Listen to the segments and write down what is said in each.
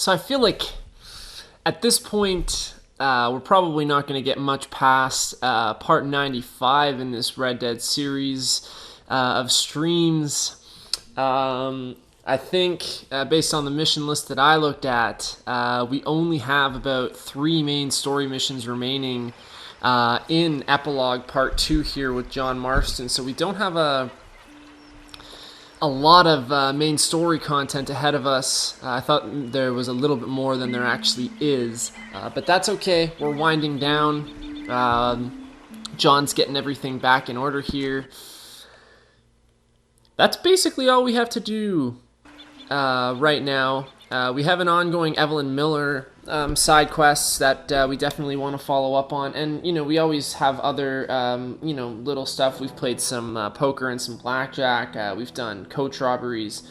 So I feel like at this point, we're probably not going to get much past part 95 in this Red Dead series of streams. I think, based on the mission list that I looked at, we only have about 3 main story missions remaining in Epilogue Part 2 here with John Marston. So we don't have a lot of main story content ahead of us. I thought there was a little bit more than there actually is, but that's okay. We're winding down. John's getting everything back in order here. That's basically all we have to do right now. We have an ongoing Evelyn Miller side quests that we definitely want to follow up on, and we always have other little stuff. We've played some poker and some blackjack. We've done coach robberies,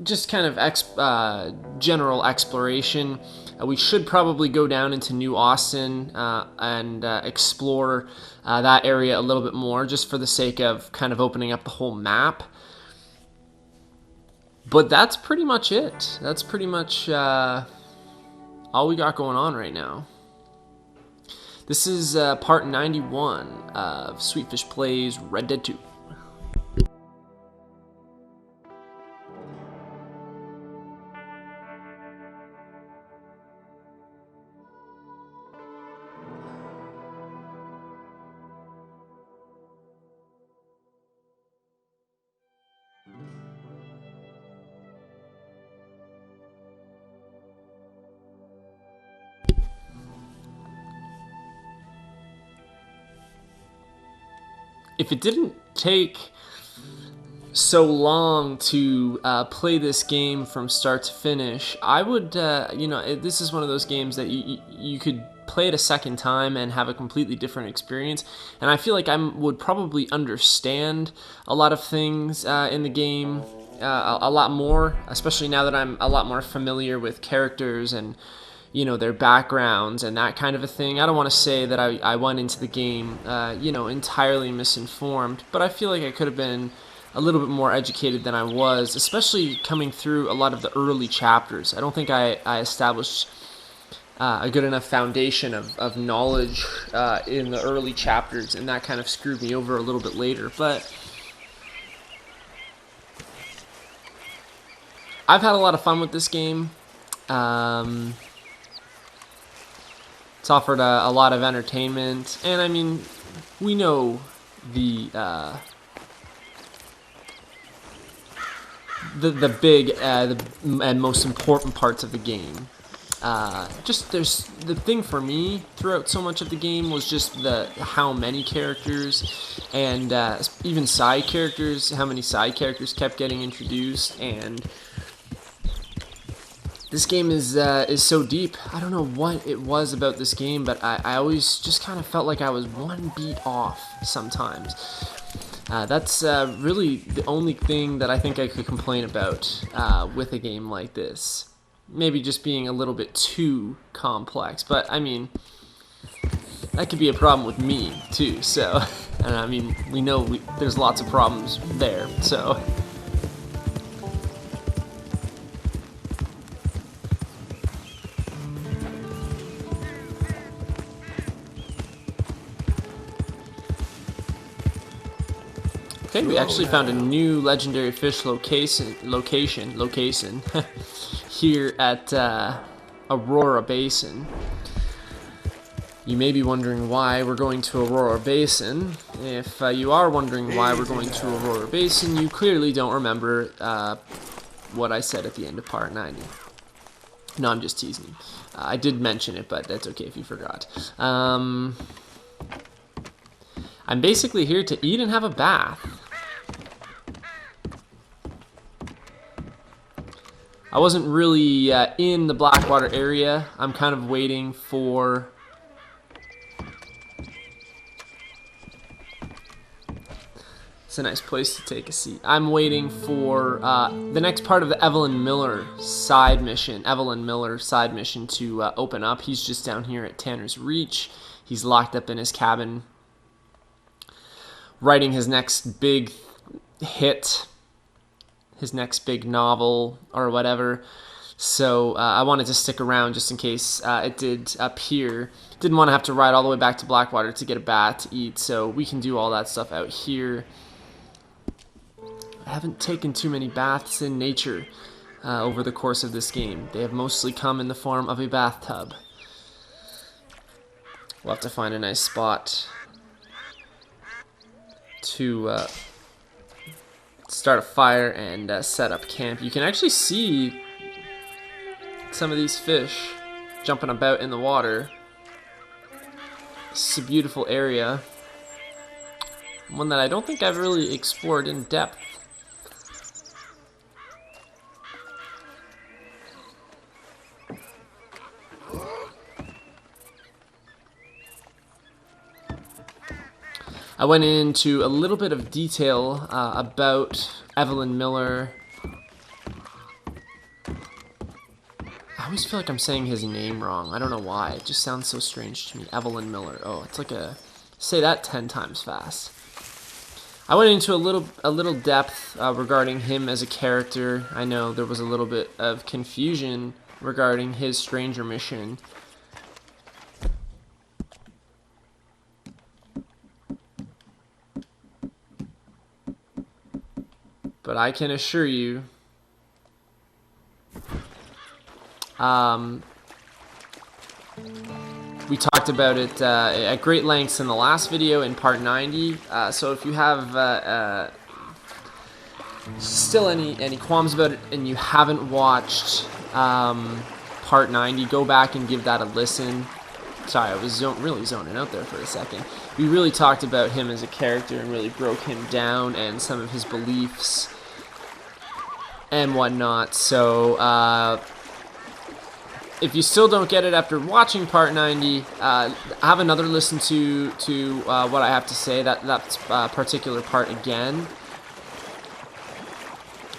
just kind of general exploration. We should probably go down into New Austin and explore that area a little bit more, just for the sake of kind of opening up the whole map. But that's pretty much it. That's pretty much all we got going on right now. This is part 91 of Sweetfish Plays Red Dead 2. If it didn't take so long to play this game from start to finish, I would, this is one of those games that you could play it a second time and have a completely different experience. And I feel like I would probably understand a lot of things in the game a lot more, especially now that I'm a lot more familiar with characters and their backgrounds and that kind of a thing. I don't want to say that I went into the game, entirely misinformed, but I feel like I could have been a little bit more educated than I was, especially coming through a lot of the early chapters. I don't think I established a good enough foundation of knowledge in the early chapters, and that kind of screwed me over a little bit later. But I've had a lot of fun with this game. It's offered a lot of entertainment, and I mean, we know the big and most important parts of the game. Just there's the thing for me throughout so much of the game was just the how many characters and even side characters, how many side characters kept getting introduced, and this game is so deep. I don't know what it was about this game, but I always just kind of felt like I was one beat off sometimes. That's really the only thing that I think I could complain about with a game like this. Maybe just being a little bit too complex, but I mean, that could be a problem with me too. So, and I mean, we know there's lots of problems there. So. Okay, we actually found a new legendary fish location here at Aurora Basin. You may be wondering why we're going to Aurora Basin. If you are wondering why we're going to Aurora Basin, you clearly don't remember what I said at the end of part 90. No, I'm just teasing. I did mention it, but that's okay if you forgot. I'm basically here to eat and have a bath. I wasn't really in the Blackwater area. I'm kind of waiting for... It's a nice place to take a seat. I'm waiting for the next part of the Evelyn Miller side mission to open up. He's just down here at Tanner's Reach. He's locked up in his cabin, writing his next big hit, his next big novel or whatever. So I wanted to stick around just in case it did appear. Didn't want to have to ride all the way back to Blackwater to get a bat to eat, so we can do all that stuff out here. I haven't taken too many baths in nature over the course of this game. They have mostly come in the form of a bathtub. We'll have to find a nice spot to start a fire and set up camp. You can actually see some of these fish jumping about in the water. This is a beautiful area. One that I don't think I've really explored in depth. I went into a little bit of detail about Evelyn Miller. I always feel like I'm saying his name wrong. I don't know why. It just sounds so strange to me. Evelyn Miller. Oh, it's like a... Say that 10 times fast. I went into a little depth regarding him as a character. I know there was a little bit of confusion regarding his stranger mission. But I can assure you, we talked about it at great lengths in the last video in part 90. So if you have still any qualms about it and you haven't watched part 90, go back and give that a listen. Sorry, I was really zoning out there for a second. We really talked about him as a character and really broke him down and some of his beliefs and whatnot. So if you still don't get it after watching part 90, have another listen to what I have to say, that particular part again.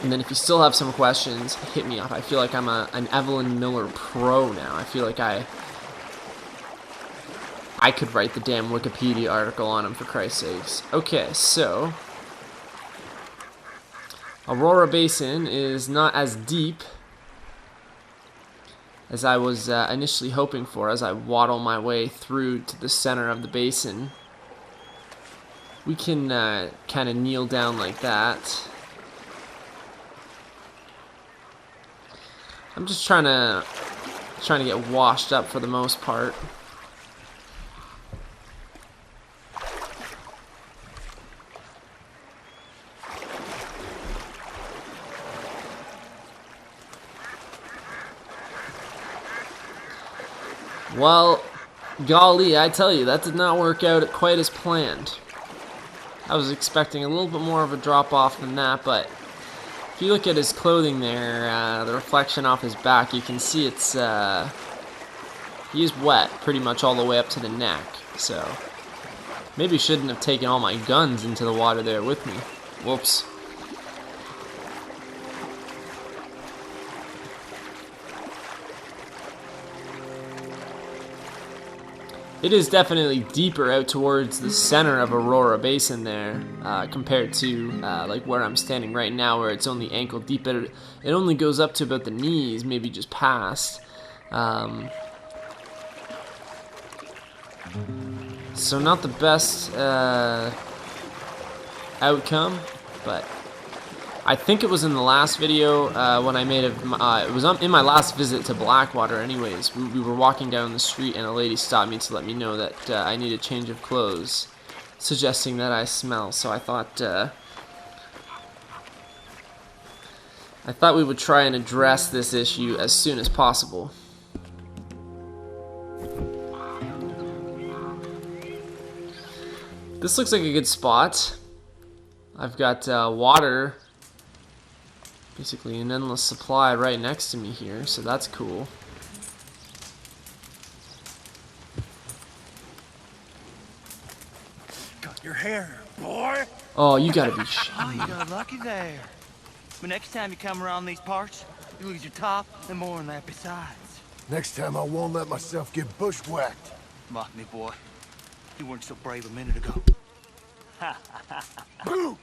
And then if you still have some questions, hit me up. I feel like I'm an Evelyn Miller pro now. I feel like I could write the damn Wikipedia article on him, for Christ's sakes. Okay, so Aurora Basin is not as deep as I was initially hoping for as I waddle my way through to the center of the basin. We can kind of kneel down like that. I'm just trying to get washed up for the most part. Well, golly, I tell you, that did not work out quite as planned. I was expecting a little bit more of a drop-off than that, but if you look at his clothing there, the reflection off his back, you can see it's, he is wet pretty much all the way up to the neck, so maybe shouldn't have taken all my guns into the water there with me. Whoops. It is definitely deeper out towards the center of Aurora Basin there, compared to like where I'm standing right now, where it's only ankle deep. It only goes up to about the knees, maybe just past. So not the best outcome, but I think it was in the last video when I made it was in my last visit to Blackwater anyways. We were walking down the street and a lady stopped me to let me know that I need a change of clothes, suggesting that I smell. So I thought we would try and address this issue as soon as possible. This looks like a good spot. I've got water, basically an endless supply right next to me here, so that's cool. Got your hair, boy. Oh, you gotta be Oh, you got lucky there. But next time you come around these parts, you lose your top and more than that besides. Next time I won't let myself get bushwhacked. Mock me, boy. You weren't so brave a minute ago. Boo!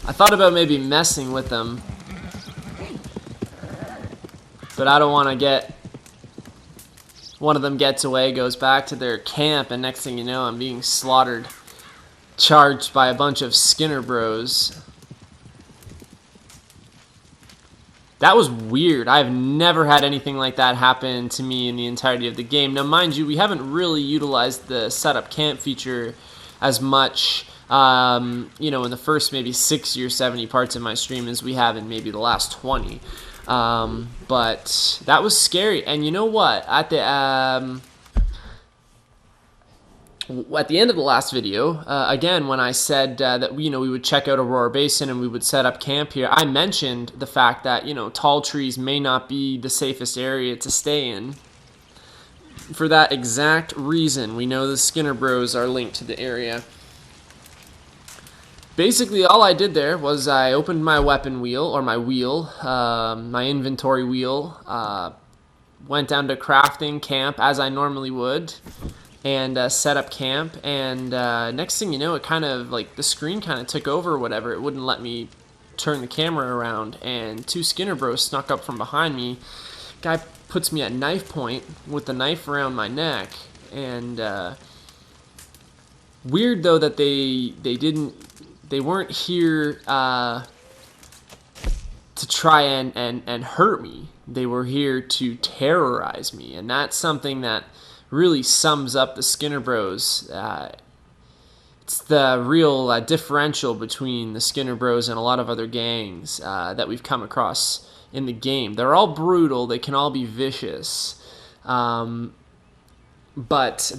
I thought about maybe messing with them, but I don't want to get... One of them gets away, goes back to their camp, and next thing you know, I'm being slaughtered. Charged by a bunch of Skinner Bros. That was weird. I've never had anything like that happen to me in the entirety of the game. Now, mind you, we haven't really utilized the setup camp feature as much, you know, in the first maybe 60 or 70 parts of my stream as we have in maybe the last 20. But that was scary. And you know what? At the end of the last video, again, when I said that, you know, we would check out Aurora Basin and we would set up camp here, I mentioned the fact that, you know, tall trees may not be the safest area to stay in. For that exact reason, we know the Skinner Bros are linked to the area. Basically, all I did there was I opened my weapon wheel, or my wheel, my inventory wheel, went down to crafting camp as I normally would, and set up camp, and next thing you know, it kind of, like, the screen kind of took over or whatever. It wouldn't let me turn the camera around, and two Skinner Bros snuck up from behind me. Guy puts me at knife point with the knife around my neck, and weird though that they weren't here to try and hurt me. They were here to terrorize me, and that's something that really sums up the Skinner Bros. It's the real differential between the Skinner Bros and a lot of other gangs that we've come across in the game. They're all brutal, they can all be vicious, but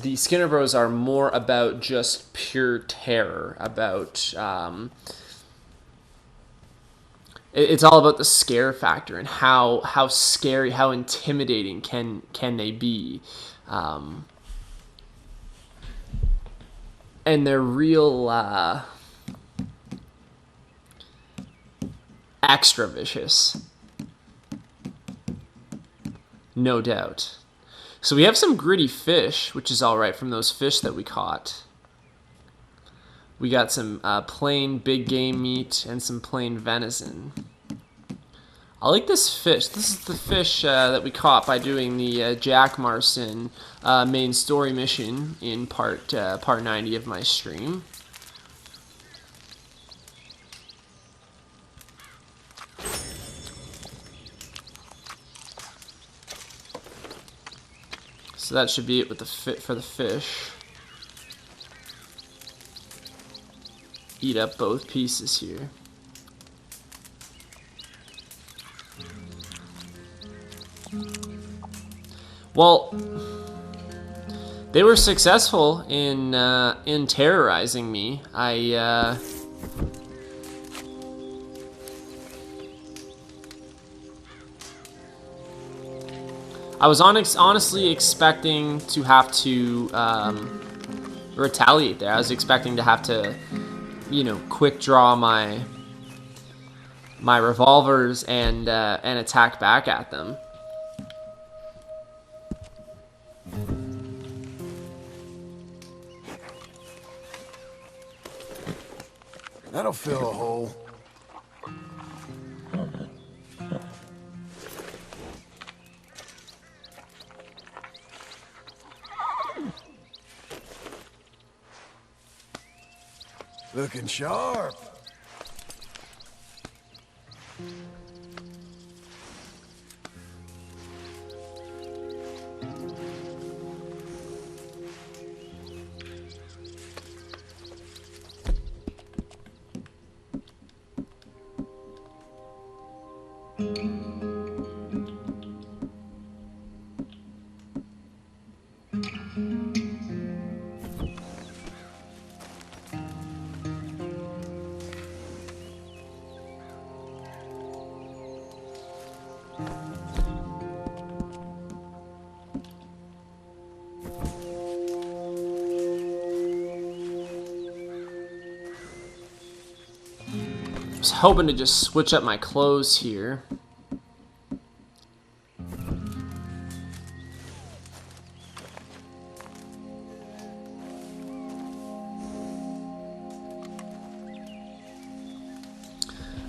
the Skinner Bros are more about just pure terror, about... it's all about the scare factor and how scary, how intimidating can they be. And they're real extra vicious. No doubt. So we have some gritty fish, which is alright from those fish that we caught. We got some plain big game meat and some plain venison. I like this fish. This is the fish that we caught by doing the Jack Marston main story mission in part 90 of my stream. So that should be it with the for the fish. Eat up both pieces here. Well, they were successful in terrorizing me. I was honestly expecting to have to retaliate there. I was expecting to have to, you know, quick draw my revolvers and attack back at them. That'll fill a hole. Looking sharp. I was hoping to just switch up my clothes here.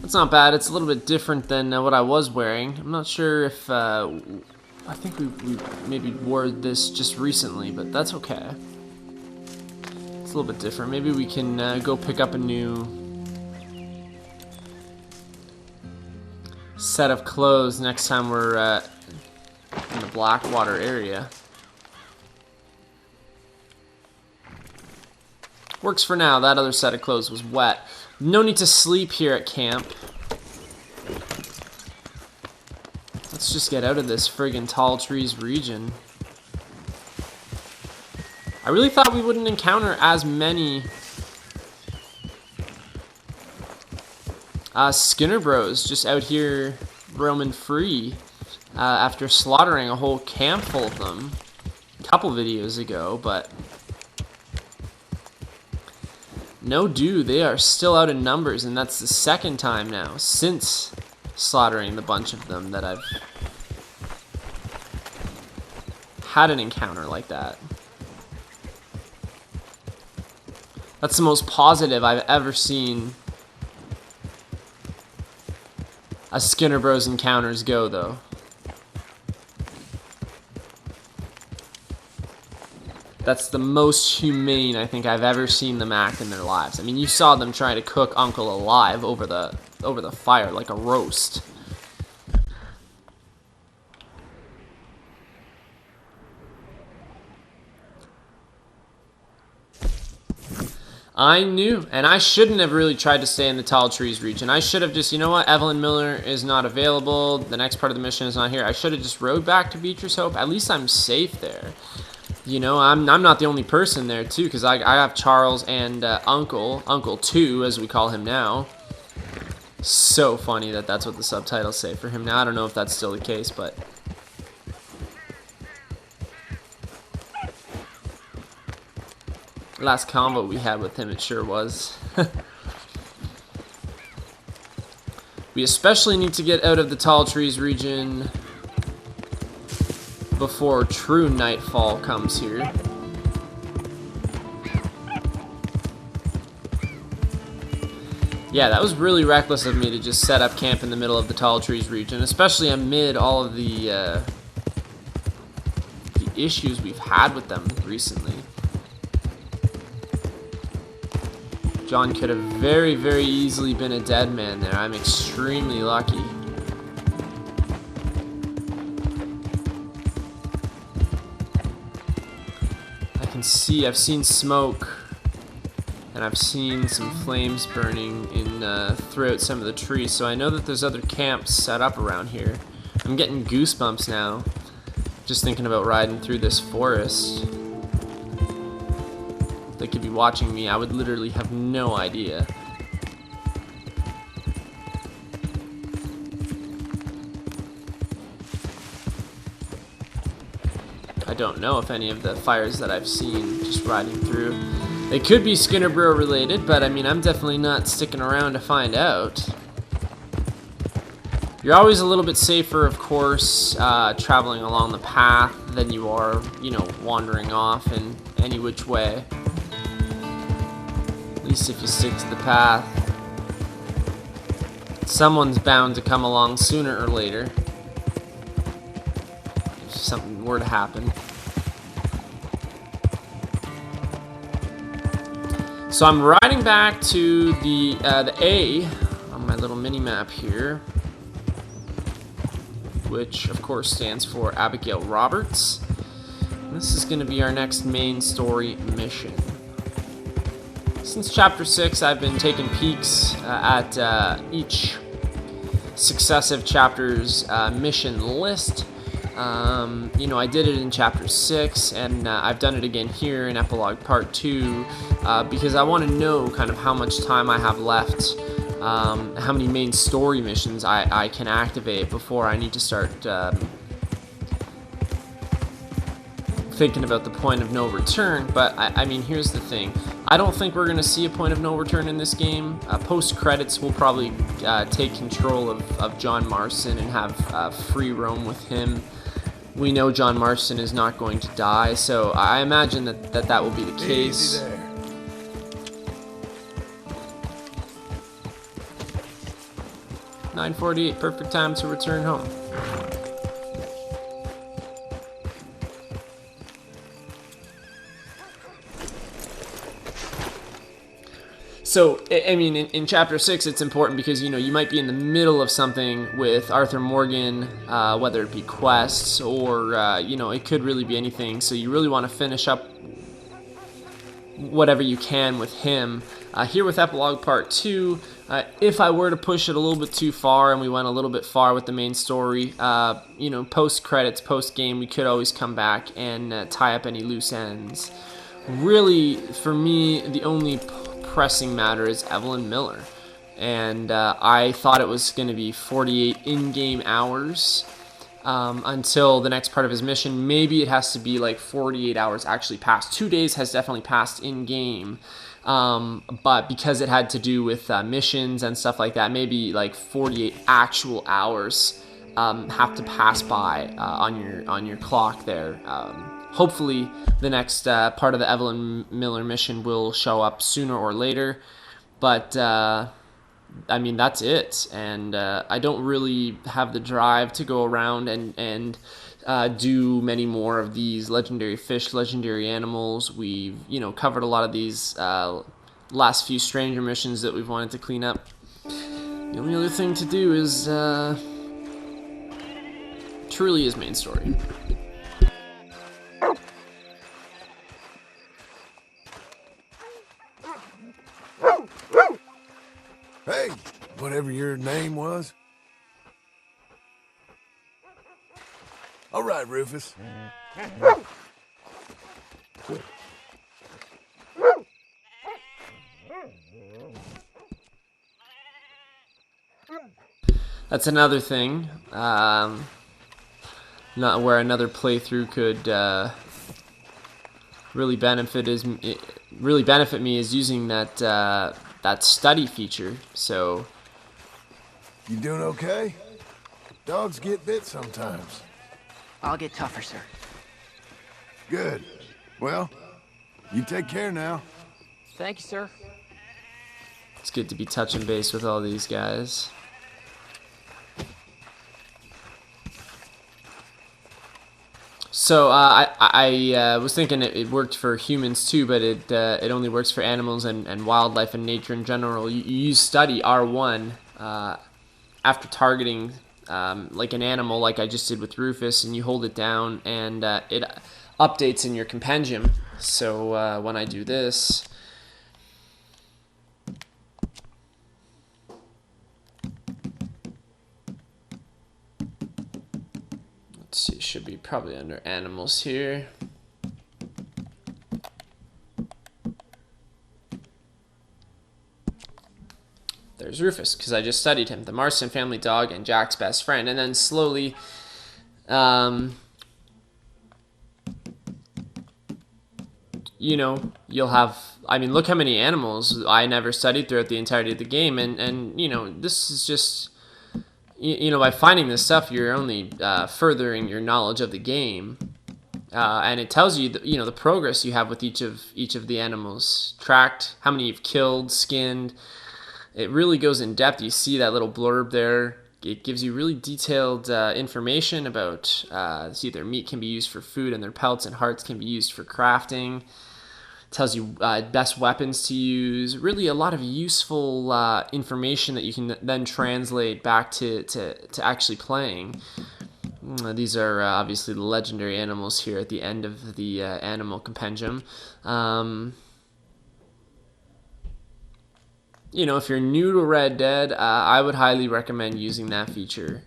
That's not bad. It's a little bit different than what I was wearing. I'm not sure if... I think we maybe wore this just recently, but that's okay. It's a little bit different. Maybe we can go pick up a new set of clothes next time we're in the Blackwater area. Works for now. That other set of clothes was wet. No need to sleep here at camp. Let's just get out of this friggin' Tall Trees region. I really thought we wouldn't encounter as many Skinner Bros just out here roaming free after slaughtering a whole camp full of them a couple videos ago, but no dude, they are still out in numbers, and that's the second time now since slaughtering the bunch of them that I've had an encounter like that. That's the most positive I've ever seen a Skinner Bros encounters go, though. That's the most humane I think I've ever seen them act in their lives. I mean, you saw them trying to cook Uncle alive over the fire like a roast. I knew, and I shouldn't have really tried to stay in the Tall Trees region. I should have just, you know what, Evelyn Miller is not available. The next part of the mission is not here. I should have just rode back to Beatrice Hope. At least I'm safe there. You know, I'm not the only person there, too, because I have Charles and Uncle 2, as we call him now. So funny that that's what the subtitles say for him now. I don't know if that's still the case, but... last combo we had with him, it sure was. We especially need to get out of the Tall Trees region before true nightfall comes here. Yeah, that was really reckless of me to just set up camp in the middle of the Tall Trees region, especially amid all of the issues we've had with them recently. John could have very, very easily been a dead man there. I'm extremely lucky. I can see, I've seen smoke, and I've seen some flames burning in throughout some of the trees, so I know that there's other camps set up around here. I'm getting goosebumps now, just thinking about riding through this forest. They could be watching me, I would literally have no idea. I don't know if any of the fires that I've seen just riding through, they could be Skinner Bro related, but I mean, I'm definitely not sticking around to find out. You're always a little bit safer, of course, traveling along the path than you are, you know, wandering off in any which way. At least if you stick to the path. Someone's bound to come along sooner or later. If something were to happen. So I'm riding back to the A on my little mini-map here, which of course stands for Abigail Roberts. And this is going to be our next main story mission. Since Chapter 6, I've been taking peeks at each successive chapter's mission list. You know, I did it in Chapter 6, and I've done it again here in Epilogue Part 2, because I want to know kind of how much time I have left, how many main story missions I can activate before I need to start thinking about the point of no return. But I mean, here's the thing. I don't think we're going to see a point of no return in this game. Post-credits, we'll probably take control of John Marston and have free roam with him. We know John Marston is not going to die, so I imagine that will be the case. Easy there. 9:48, perfect time to return home. So, I mean, in Chapter 6, it's important because, you know, you might be in the middle of something with Arthur Morgan, whether it be quests or, you know, it could really be anything. So you really want to finish up whatever you can with him. Here with Epilogue Part 2, if I were to push it a little bit too far and we went a little bit far with the main story, you know, post-credits, post-game, we could always come back and tie up any loose ends. Really, for me, the only pressing matter is Evelyn Miller, and I thought it was going to be 48 in-game hours until the next part of his mission. Maybe it has to be like 48 hours actually passed. 2 days has definitely passed in-game, but because it had to do with missions and stuff like that, maybe like 48 actual hours have to pass by on your clock there. Hopefully, the next part of the Evelyn Miller mission will show up sooner or later. But, I mean, that's it. And I don't really have the drive to go around and do many more of these legendary fish, legendary animals. We've, you know, covered a lot of these last few stranger missions that we've wanted to clean up. The only other thing to do is truly his main story. Hey, whatever your name was. All right, Rufus. That's another thing. Not where another playthrough could really benefit me is using that study feature. So, You doing okay? Dogs get bit sometimes. I'll get tougher, sir. Good. Well, you take care now. Thank you, sir. it's good to be touching base with all these guys. So I was thinking it worked for humans too, but it only works for animals and wildlife and nature in general. You use study R1 after targeting like an animal, like I just did with Rufus, and you hold it down, and it updates in your compendium. So when I do this, let's see, it should be probably under animals here. There's Rufus, because I just studied him, the Marston family dog and Jack's best friend. And then slowly, you know, you'll have, I mean, look how many animals I never studied throughout the entirety of the game. And you know, this is just, you know, by finding this stuff, you're only furthering your knowledge of the game. And it tells you, you know, the progress you have with each of the animals. Tracked, how many you've killed, skinned. It really goes in depth. You see that little blurb there. It gives you really detailed information about, see, their meat can be used for food and their pelts and hearts can be used for crafting. It tells you best weapons to use. Really a lot of useful information that you can then translate back to actually playing. These are obviously the legendary animals here at the end of the animal compendium. You know, if you're new to Red Dead, I would highly recommend using that feature.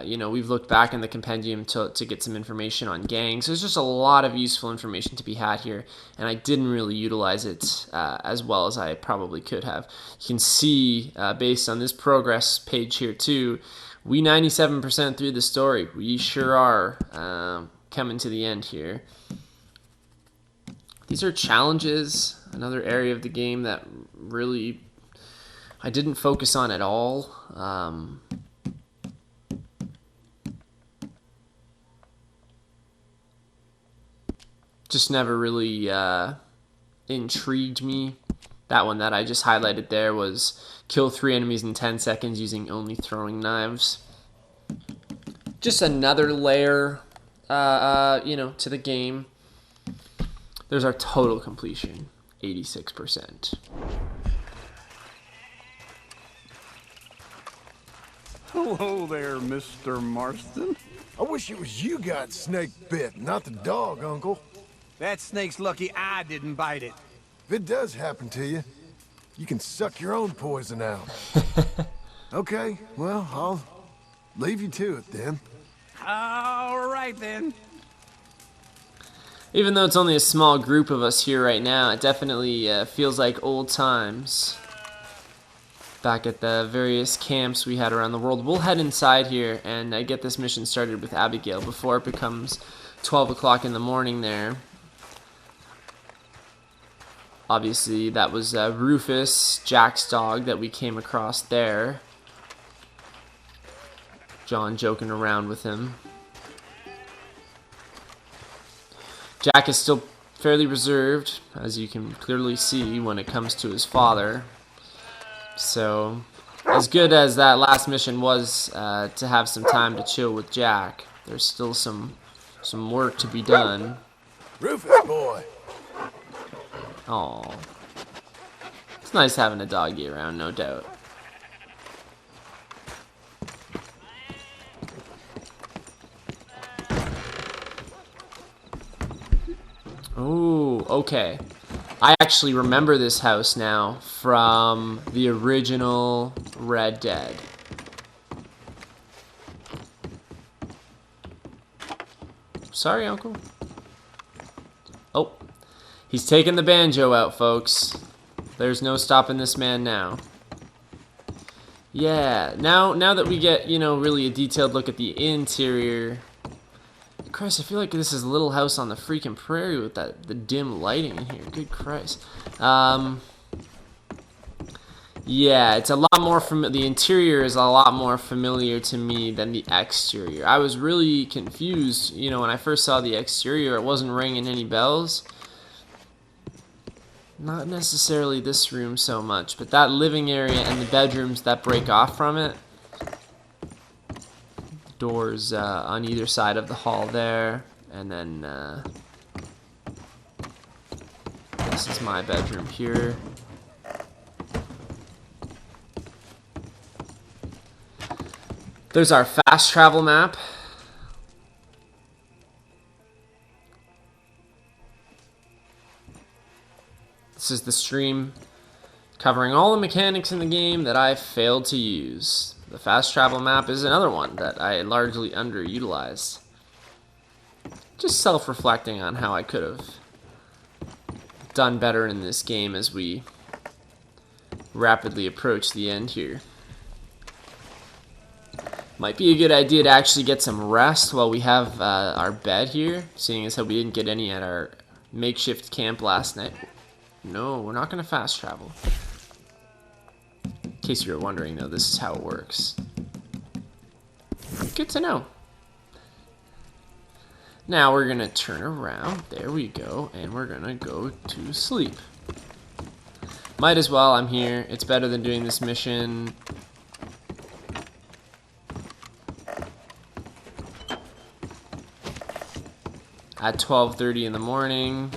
You know, we've looked back in the compendium to get some information on gangs. There's just a lot of useful information to be had here, and I didn't really utilize it as well as I probably could have. You can see, based on this progress page here too, we 97% through the story. We sure are coming to the end here. These are challenges, another area of the game that really I didn't focus on at all. Just never really intrigued me. That one that I just highlighted there was kill 3 enemies in 10 seconds using only throwing knives. Just another layer, to the game. There's our total completion, 86%. Hello there, Mr. Marston. I wish it was you got snake bit, not the dog, Uncle. That snake's lucky I didn't bite it. If it does happen to you, you can suck your own poison out. Okay, well, I'll leave you to it then. All right, then. Even though it's only a small group of us here right now, it definitely feels like old times. Back at the various camps we had around the world. We'll head inside here and get this mission started with Abigail before it becomes 12 o'clock in the morning there. Obviously, that was Rufus, Jack's dog, that we came across there. John joking around with him. Jack is still fairly reserved, as you can clearly see when it comes to his father. So, as good as that last mission was to have some time to chill with Jack, there's still some work to be done. Rufus boy. Aww. It's nice having a doggy around, no doubt. Oh, okay. I actually remember this house now from the original Red Dead. Sorry, Uncle. Oh, he's taking the banjo out, folks. There's no stopping this man now. Yeah, now that we get, really a detailed look at the interior. Christ, I feel like this is a little house on the freaking prairie with the dim lighting in here. Good Christ. Yeah, it's a lot more the interior is a lot more familiar to me than the exterior. I was really confused, when I first saw the exterior. It wasn't ringing any bells. Not necessarily this room so much, but that living area and the bedrooms that break off from it. Doors on either side of the hall there, and then this is my bedroom here. There's our fast travel map. This is the stream covering all the mechanics in the game that I failed to use. The fast travel map is another one that I largely underutilized. Just self-reflecting on how I could have done better in this game as we rapidly approach the end here. Might be a good idea to actually get some rest while we have our bed here, seeing as how we didn't get any at our makeshift camp last night. No, we're not going to fast travel. In case you were wondering, though, this is how it works. Good to know. Now we're going to turn around. There we go. And we're going to go to sleep. Might as well. I'm here. It's better than doing this mission at 12:30 in the morning.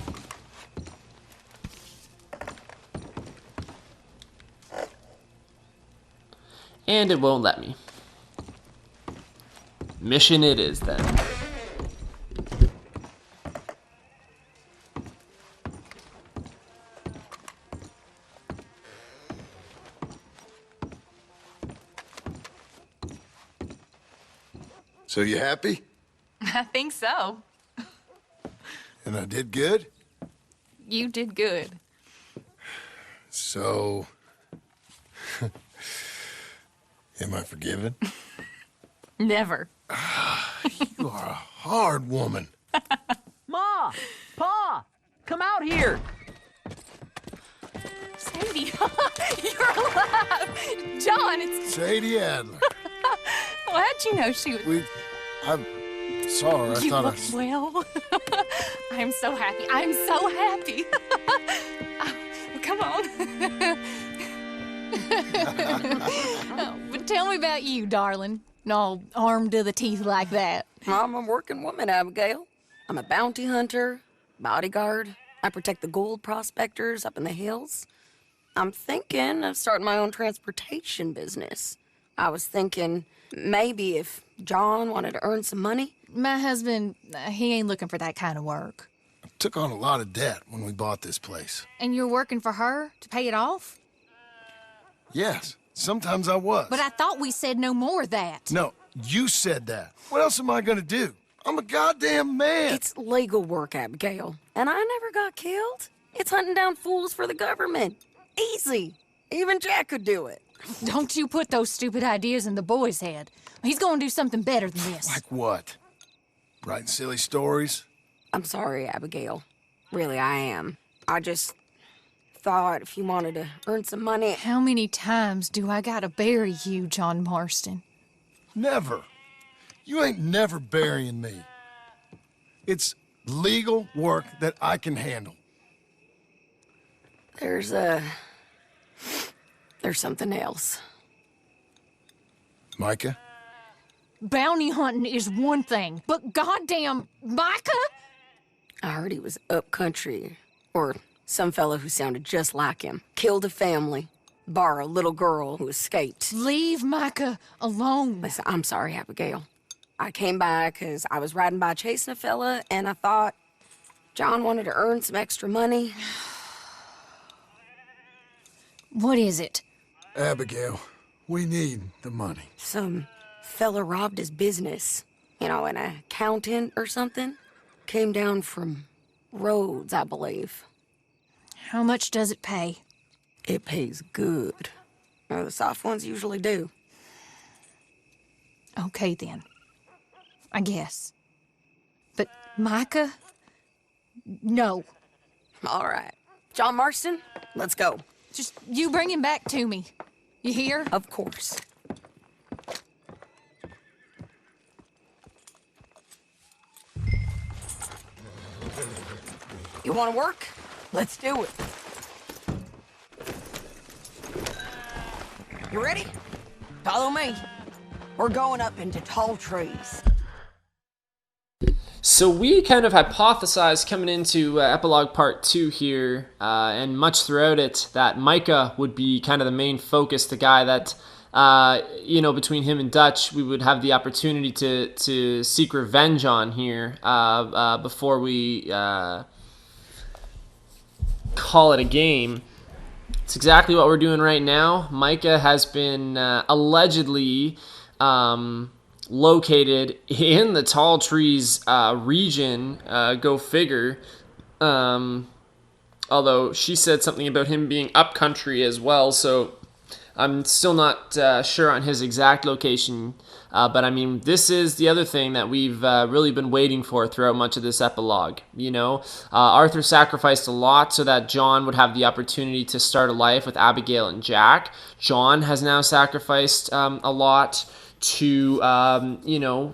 And it won't let me. Mission it is then. So you happy? I think so. And I did good? You did good. So... am I forgiven? Never. You are a hard woman. Ma! Pa! Come out here! Sadie, you're alive! John, it's... Sadie Adler. Well, how'd you know she was... I saw her. I You thought look well. I'm so happy. I'm so happy. Well, come on. But tell me about you, darling. All armed to the teeth like that. I'm a working woman, Abigail. I'm a bounty hunter, bodyguard. I protect the gold prospectors up in the hills. I'm thinking of starting my own transportation business. I was thinking maybe if John wanted to earn some money. My husband, he ain't looking for that kind of work. Took on a lot of debt when we bought this place. And you're working for her to pay it off? Yes, sometimes I was. But I thought we said no more of that. No, you said that. What else am I gonna do? I'm a goddamn man. It's legal work, Abigail. And I never got killed. It's hunting down fools for the government. Easy. Even Jack could do it. Don't you put those stupid ideas in the boy's head. He's gonna do something better than this. Like what? Writing silly stories? I'm sorry, Abigail. Really, I am. I just thought if you wanted to earn some money... How many times do I gotta bury you, John Marston? Never. You ain't never burying me. It's legal work that I can handle. There's something else. Micah? Bounty hunting is one thing, but goddamn, Micah? I heard he was up country, or some fella who sounded just like him. Killed a family, bar a little girl who escaped. Leave Micah alone. Listen, I'm sorry, Abigail. I came back because I was riding by chasing a fella, and I thought John wanted to earn some extra money. What is it? Abigail, we need the money. Some fella robbed his business. You know, an accountant or something. Came down from Rhodes, I believe. How much does it pay? It pays good. Well, the soft ones usually do. Okay, then. I guess. But Micah? No. All right. John Marston, let's go. Just you bring him back to me. You hear? Of course. You want to work? Let's do it. You ready? Follow me. We're going up into tall trees. So we kind of hypothesized coming into epilogue part 2 here, and much throughout it, that Micah would be kind of the main focus, the guy that, between him and Dutch, we would have the opportunity to seek revenge on here before we call it a game. It's exactly what we're doing right now. Micah has been allegedly located in the Tall Trees region. Go figure. Although she said something about him being up country as well, so I'm still not sure on his exact location. But I mean, this is the other thing that we've really been waiting for throughout much of this epilogue. You know, Arthur sacrificed a lot so that John would have the opportunity to start a life with Abigail and Jack. John has now sacrificed a lot to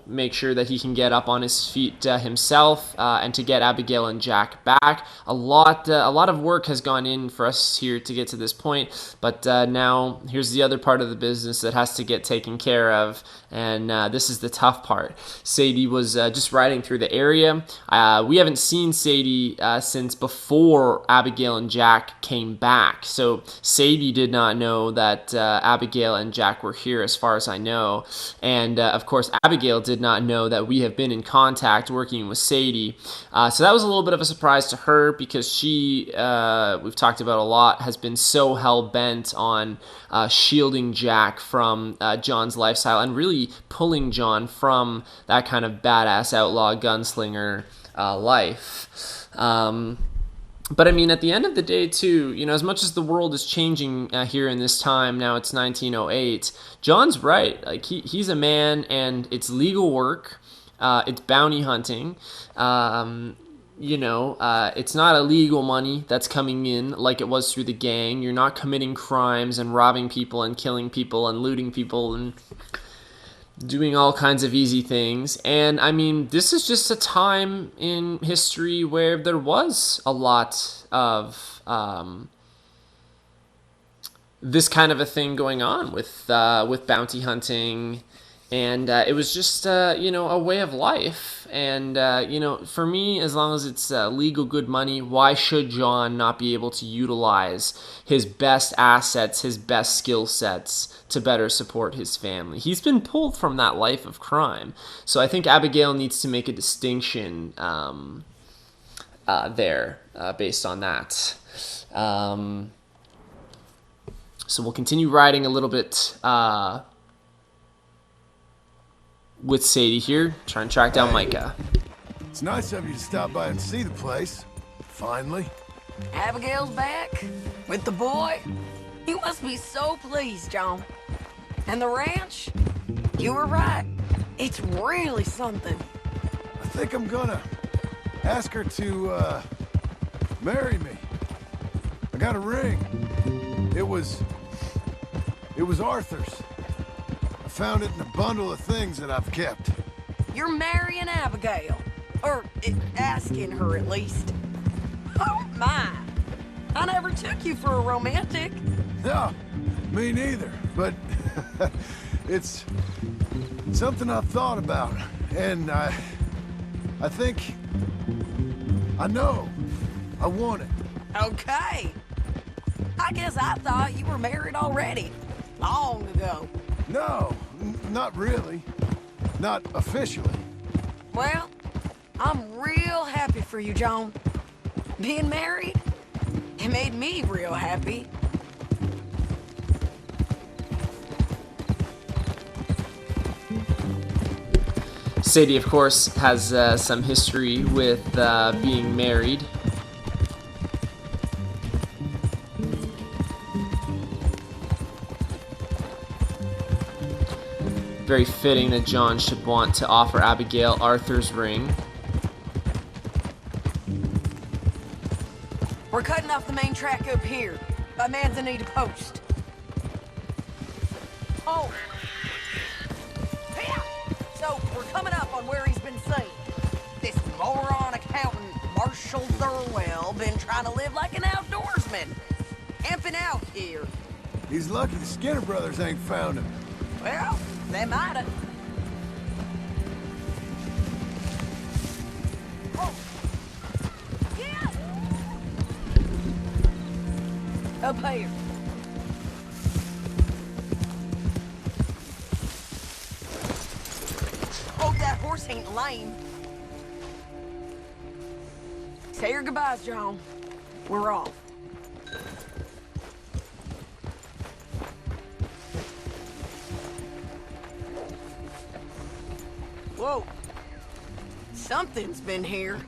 make sure that he can get up on his feet himself and to get Abigail and Jack back. A lot of work has gone in for us here to get to this point, but now here's the other part of the business that has to get taken care of, and this is the tough part. Sadie was just riding through the area. We haven't seen Sadie since before Abigail and Jack came back, so Sadie did not know that Abigail and Jack were here, as far as I know. And of course, Abigail did not know that we have been in contact working with Sadie. So that was a little bit of a surprise to her, because she, we've talked about a lot, has been so hell-bent on shielding Jack from John's lifestyle and really pulling John from that kind of badass outlaw gunslinger life. But I mean, at the end of the day, too, as much as the world is changing here in this time, now it's 1908, John's right. Like, he's a man, and it's legal work. It's bounty hunting. It's not illegal money that's coming in like it was through the gang. You're not committing crimes and robbing people and killing people and looting people and doing all kinds of easy things. And I mean, this is just a time in history where there was a lot of this kind of a thing going on with bounty hunting, and it was just you know, a way of life. And you know, for me, as long as it's legal good money, why should John not be able to utilize his best assets, his best skill sets to better support his family? He's been pulled from that life of crime, so I think Abigail needs to make a distinction there based on that. So we'll continue riding a little bit with Sadie here, trying to track down Micah. It's nice of you to stop by and see the place. Finally. Abigail's back? With the boy? You must be so pleased, John. And the ranch? You were right. It's really something. I think I'm gonna ask her to, marry me. I got a ring. It was Arthur's. I found it in a bundle of things that I've kept. You're marrying Abigail. Or asking her, at least. Oh, my. I never took you for a romantic. No, me neither. But it's something I've thought about. And I think I know I want it. Okay. I guess I thought you were married already. Long ago. No, not really. Not officially. Well, I'm real happy for you, John. Being married, it made me real happy. Sadie, of course, has some history with being married. Very fitting that John should want to offer Abigail Arthur's ring. We're cutting off the main track up here, by Manzanita Post. Oh! Yeah. So, we're coming up on where he's been seen. This moron accountant, Marshall Thurwell, been trying to live like an outdoorsman. Camping out here. He's lucky the Skinner brothers ain't found him. Well, they might have. Oh! Yeah! Up here. Hope that horse ain't lame. Say your goodbyes, John. We're off. Whoa. Something's been here.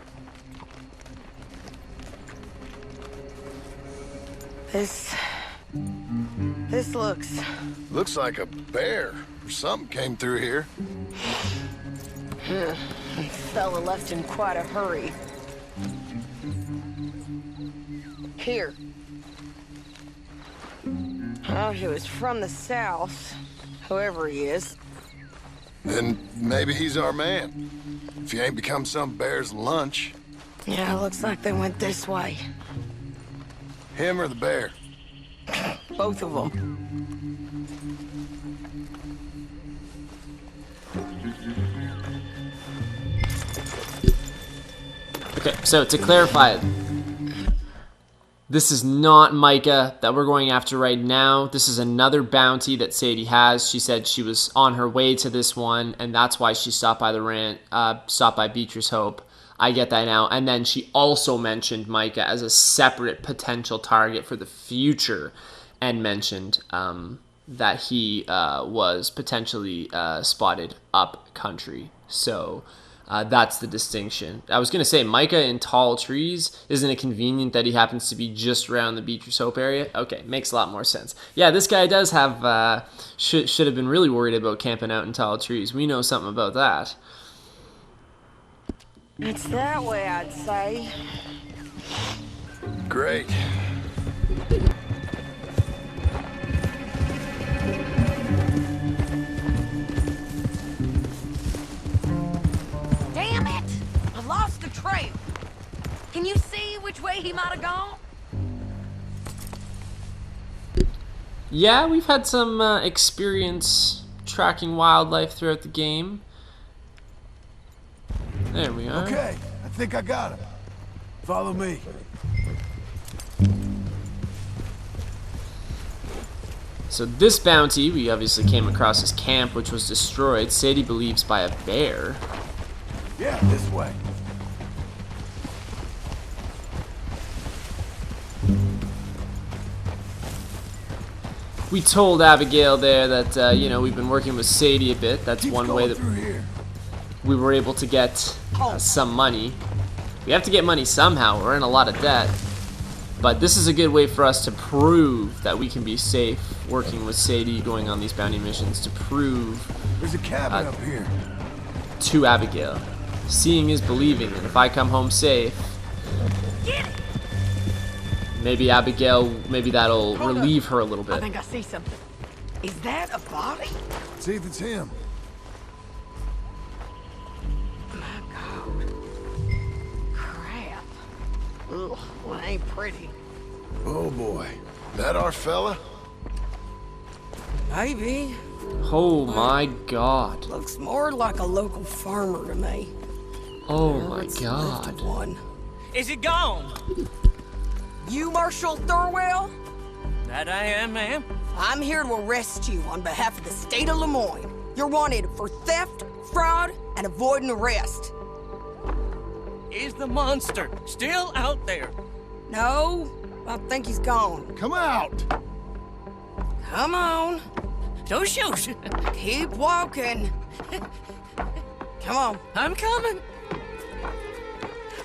This looks... Looks like a bear or something came through here. Fella left in quite a hurry. Here. Oh, he was from the south, whoever he is. Then maybe he's our man. If he ain't become some bear's lunch. Yeah, looks like they went this way. Him or the bear? Both of them. Okay, so to clarify, this is not Micah that we're going after right now. This is another bounty that Sadie has. She said she was on her way to this one, and that's why she stopped by the ranch, stopped by Beatrice Hope. I get that now. And then she also mentioned Micah as a separate potential target for the future, and mentioned that he was potentially spotted up country. So that's the distinction. I was going to say, Micah in Tall Trees, isn't it convenient that he happens to be just around the Beatrice Hope area? Okay, makes a lot more sense. Yeah, this guy does have, should have been really worried about camping out in Tall Trees. We know something about that. It's that way, I'd say. Great. Damn it! I lost the trail. Can you see which way he might have gone? Yeah, we've had some experience tracking wildlife throughout the game. There we are. Okay, I think I got him. Follow me. So this bounty, we obviously came across his camp, which was destroyed, Sadie believes, by a bear. Yeah, this way. We told Abigail there that, you know, we've been working with Sadie a bit. That's Keep one going way that through here. we were able to get some money. We have to get money somehow. We're in a lot of debt. But this is a good way for us to prove that we can be safe working with Sadie, going on these bounty missions, to prove There's a cabin up here. to Abigail. Seeing is believing, and if I come home safe, maybe Abigail, maybe that'll relieve her a little I bit. think I see something. Is that a body? See if it's him. My God. Crap. Ugh, well, ain't pretty. Oh boy. That our fella? Maybe. Oh my god. Looks more like a local farmer to me. Oh my What's god. left of one. Is he gone? You Marshal Thurwell? That I am, ma'am. I'm here to arrest you on behalf of the state of Lemoyne. You're wanted for theft, fraud, and avoiding arrest. Is the monster still out there? No, I think he's gone. Come out! Come on, Don't shoot. keep walking. Come on. I'm coming.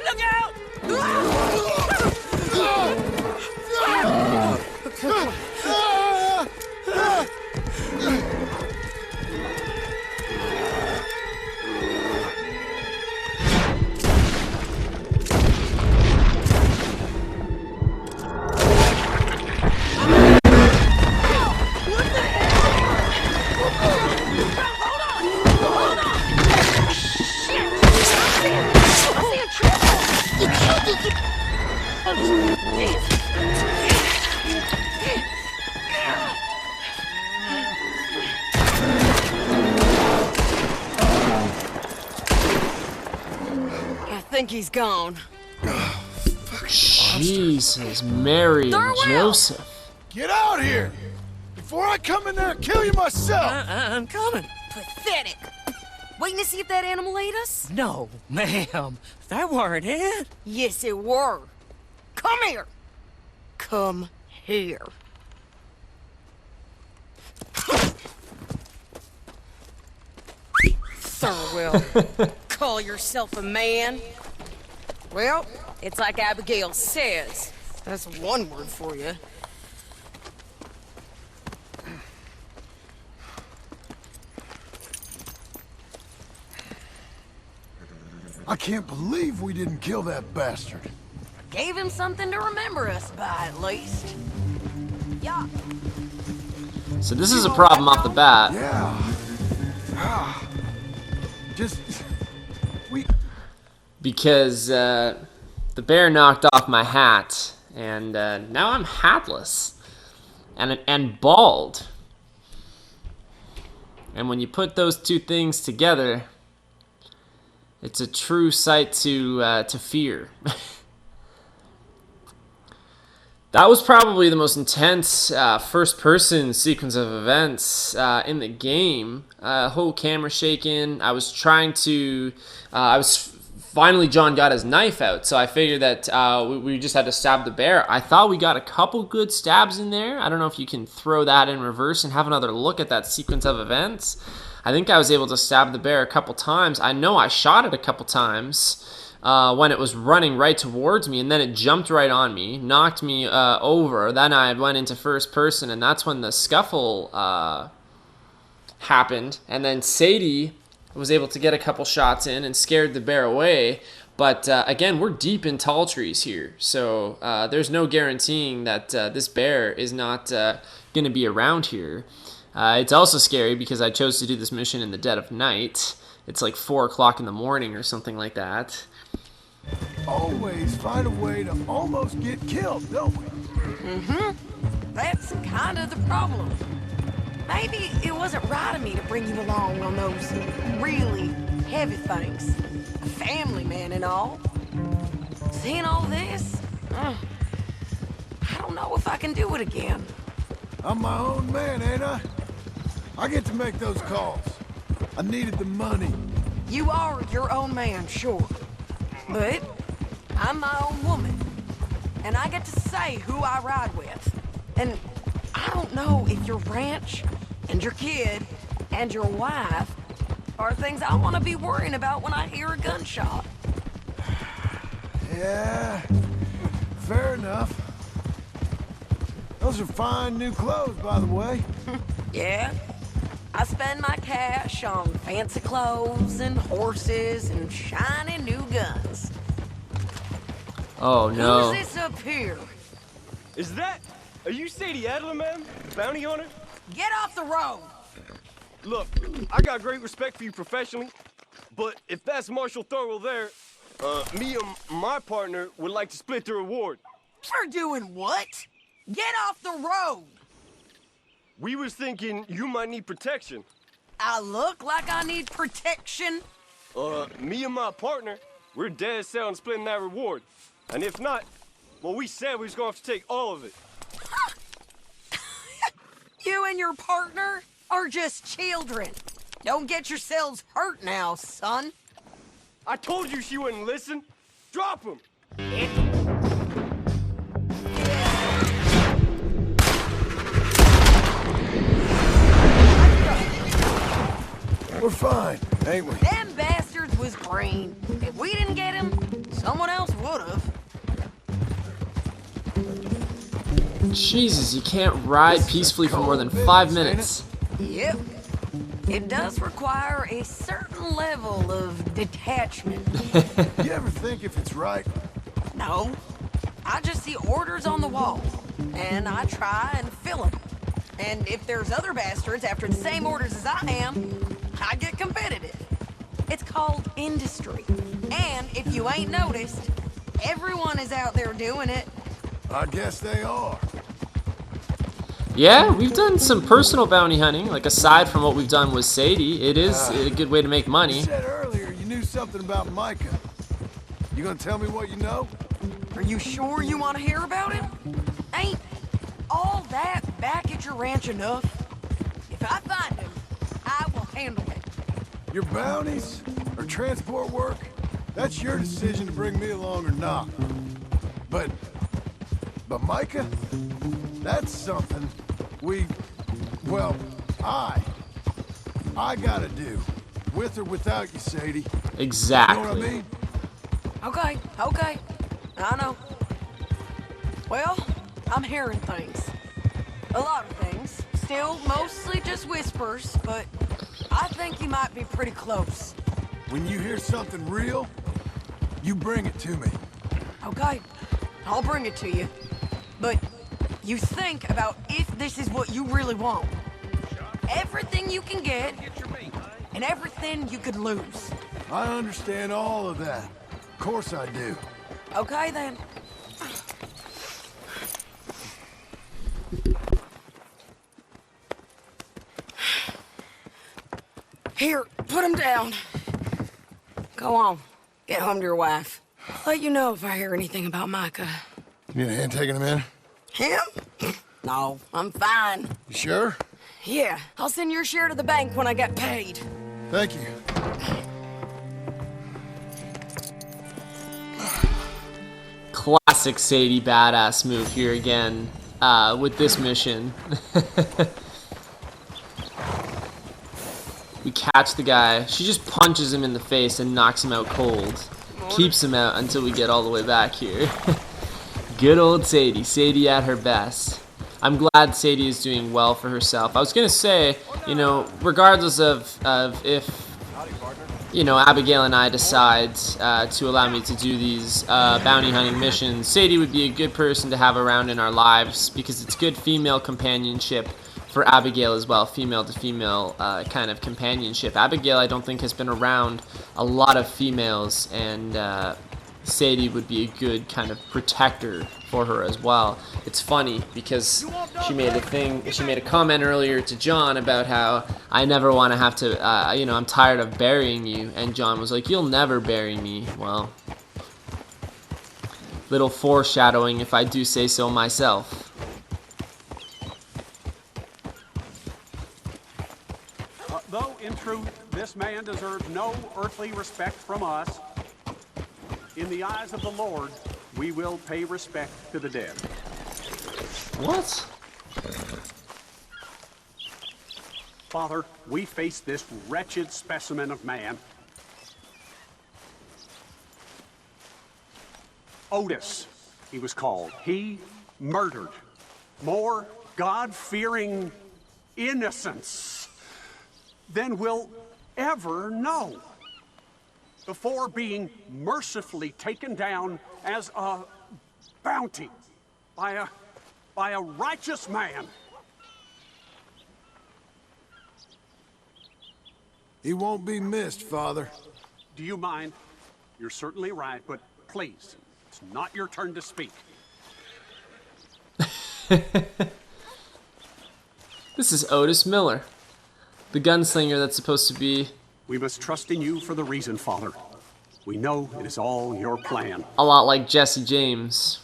Look out! I think he's gone. Jesus, Mary and Thurwell! Joseph. Get out here! Before I come in there and kill you myself! I'm coming. Pathetic. Waiting to see if that animal ate us? No, ma'am. That weren't it. Yes, it were. Come here. Come here. Thurwell, call yourself a man? Well, it's like Abigail says. That's one word for you. I can't believe we didn't kill that bastard. Gave him something to remember us by, at least. Yeah. So this is a problem off the bat. Yeah. Just... we... Because the bear knocked off my hat, and now I'm hatless and bald. And when you put those two things together, it's a true sight to fear. That was probably the most intense first-person sequence of events in the game. Whole camera shaking. I was trying to... Finally, John got his knife out, so I figured that we just had to stab the bear. I thought we got a couple good stabs in there. I don't know if you can throw that in reverse and have another look at that sequence of events. I think I was able to stab the bear a couple times. I know I shot it a couple times when it was running right towards me, and then it jumped right on me, knocked me over. Then I went into first person, and that's when the scuffle happened. And then Sadie was able to get a couple shots in and scared the bear away. But again, we're deep in tall trees here, so there's no guaranteeing that this bear is not going to be around here. It's also scary because I chose to do this mission in the dead of night. It's like 4 o'clock in the morning or something like that. Always find a way to almost get killed, don't we? That's kind of the problem. Maybe it wasn't right of me to bring you along on those really heavy things. A family man and all. Seeing all this, I don't know if I can do it again. I'm my own man, ain't I? I get to make those calls. I needed the money. You are your own man, sure. But I'm my own woman. And I get to say who I ride with. And I don't know if your ranch and your kid and your wife are things I want to be worrying about when I hear a gunshot. Yeah, fair enough. Those are fine new clothes, by the way. Yeah? I spend my cash on fancy clothes and horses and shiny new guns. Oh no. Who's this up here? Are you Sadie Adler, ma'am? Bounty hunter? Get off the road! Look, I got great respect for you professionally, but if that's Marshal Thurwell there, me and my partner would like to split the reward. For doing what? Get off the road! We was thinking you might need protection. I look like I need protection? Me and my partner, we're dead set on splitting that reward. And if not, well, we said we was gonna have to take all of it. You and your partner are just children. Don't get yourselves hurt now, son. I told you she wouldn't listen. Drop him! We're fine, ain't we? Them bastards was green. If we didn't get him, someone else would've. Jesus, you can't ride peacefully for more than 5 minutes. Yep. It does require a certain level of detachment. You ever think if it's right? No. I just see orders on the wall, and I try and fill them. And if there's other bastards after the same orders as I am, I get competitive. It's called industry. And if you ain't noticed, everyone is out there doing it. I guess they are. Yeah, we've done some personal bounty hunting, like aside from what we've done with Sadie. It is a good way to make money. You said earlier you knew something about Micah. You gonna tell me what you know? Are you sure you want to hear about it? Ain't all that back at your ranch enough? If I find him, I will handle it. Your bounties or transport work? That's your decision to bring me along or not. But Micah, that's something I gotta do. With or without you, Sadie. Exactly. You know what I mean? Okay. I know. Well, I'm hearing things. A lot of things. Still mostly just whispers, but I think you might be pretty close. When you hear something real, you bring it to me. Okay, I'll bring it to you. But you think about if this is what you really want. Everything you can get, and everything you could lose. I understand all of that. Of course I do. Okay, then. Here, put him down. Go on. Get home to your wife. Let you know if I hear anything about Micah. You need a hand taking him in? Him? No, I'm fine. You sure? Yeah, I'll send your share to the bank when I get paid. Thank you. Classic Sadie badass move here again with this mission. We catch the guy. She just punches him in the face and knocks him out cold. Keeps him out until we get all the way back here. Good old Sadie. Sadie at her best. I'm glad Sadie is doing well for herself. I was going to say, you know, regardless of if, you know, Abigail and I decide to allow me to do these bounty hunting missions, Sadie would be a good person to have around in our lives because it's good female companionship for Abigail as well, female to female kind of companionship. Abigail, I don't think, has been around a lot of females, and Sadie would be a good kind of protector for her as well. It's funny because she made a comment earlier to John about how I never want to have to, I'm tired of burying you, and John was like, you'll never bury me. Well, little foreshadowing if I do say so myself. Though, in truth, this man deserves no earthly respect from us, in the eyes of the Lord, we will pay respect to the dead. What? Father, we face this wretched specimen of man. Otis, he was called. He murdered more God-fearing innocents than we'll ever know before being mercifully taken down as a bounty by a righteous man. He won't be missed, Father. Do you mind? You're certainly right, but please, it's not your turn to speak. This is Otis Miller, the gunslinger that's supposed to be... We must trust in you for the reason, Father. We know it is all your plan. A lot like Jesse James.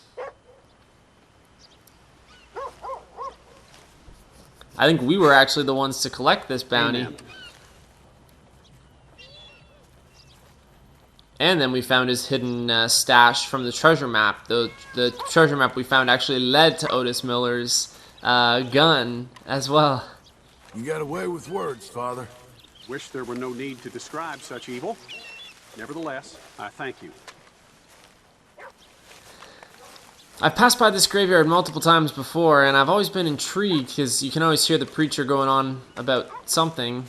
I think we were actually the ones to collect this bounty. Amen. And then we found his hidden stash from the treasure map. The treasure map we found actually led to Otis Miller's gun as well. You got away with words, Father. Wish there were no need to describe such evil. Nevertheless, I thank you. I've passed by this graveyard multiple times before, and I've always been intrigued because you can always hear the preacher going on about something.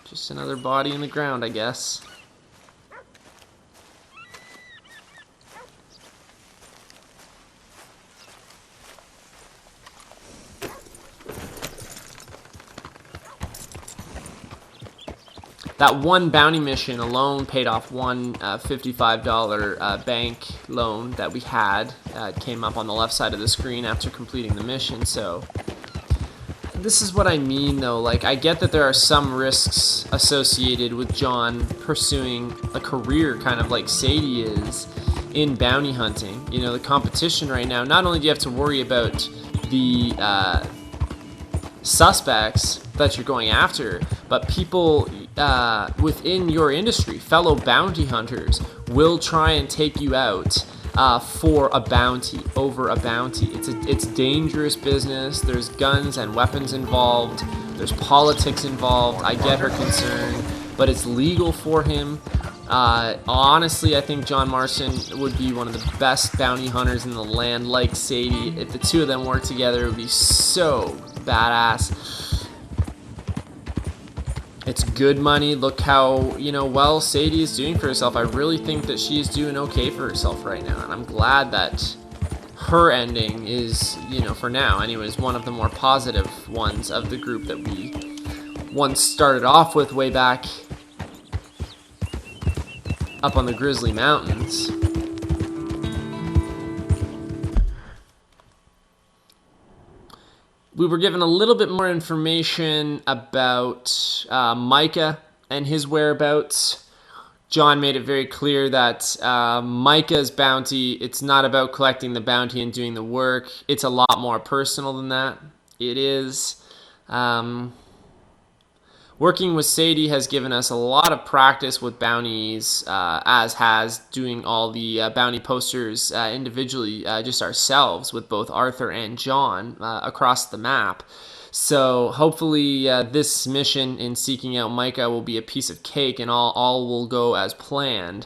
Just another body in the ground, I guess. That one bounty mission alone paid off one $55 bank loan that we had. It came up on the left side of the screen after completing the mission, so... This is what I mean, though. Like, I get that there are some risks associated with John pursuing a career kind of like Sadie is in bounty hunting. You know, the competition right now, not only do you have to worry about the suspects that you're going after, but people within your industry, fellow bounty hunters, will try and take you out for a bounty, over a bounty. It's dangerous business. There's guns and weapons involved. There's politics involved. I get her concern, but it's legal for him. Honestly, I think John Marston would be one of the best bounty hunters in the land, like Sadie. If the two of them worked together, it would be so badass. It's good money. Look how, well Sadie is doing for herself. I really think that she is doing okay for herself right now, and I'm glad that her ending is, for now anyways, one of the more positive ones of the group that we once started off with way back up on the Grizzly Mountains. We were given a little bit more information about Micah and his whereabouts. John made it very clear that Micah's bounty, it's not about collecting the bounty and doing the work. It's a lot more personal than that. It is. Working with Sadie has given us a lot of practice with bounties, as has doing all the bounty posters individually, just ourselves, with both Arthur and John across the map. So hopefully this mission in seeking out Micah will be a piece of cake and all will go as planned.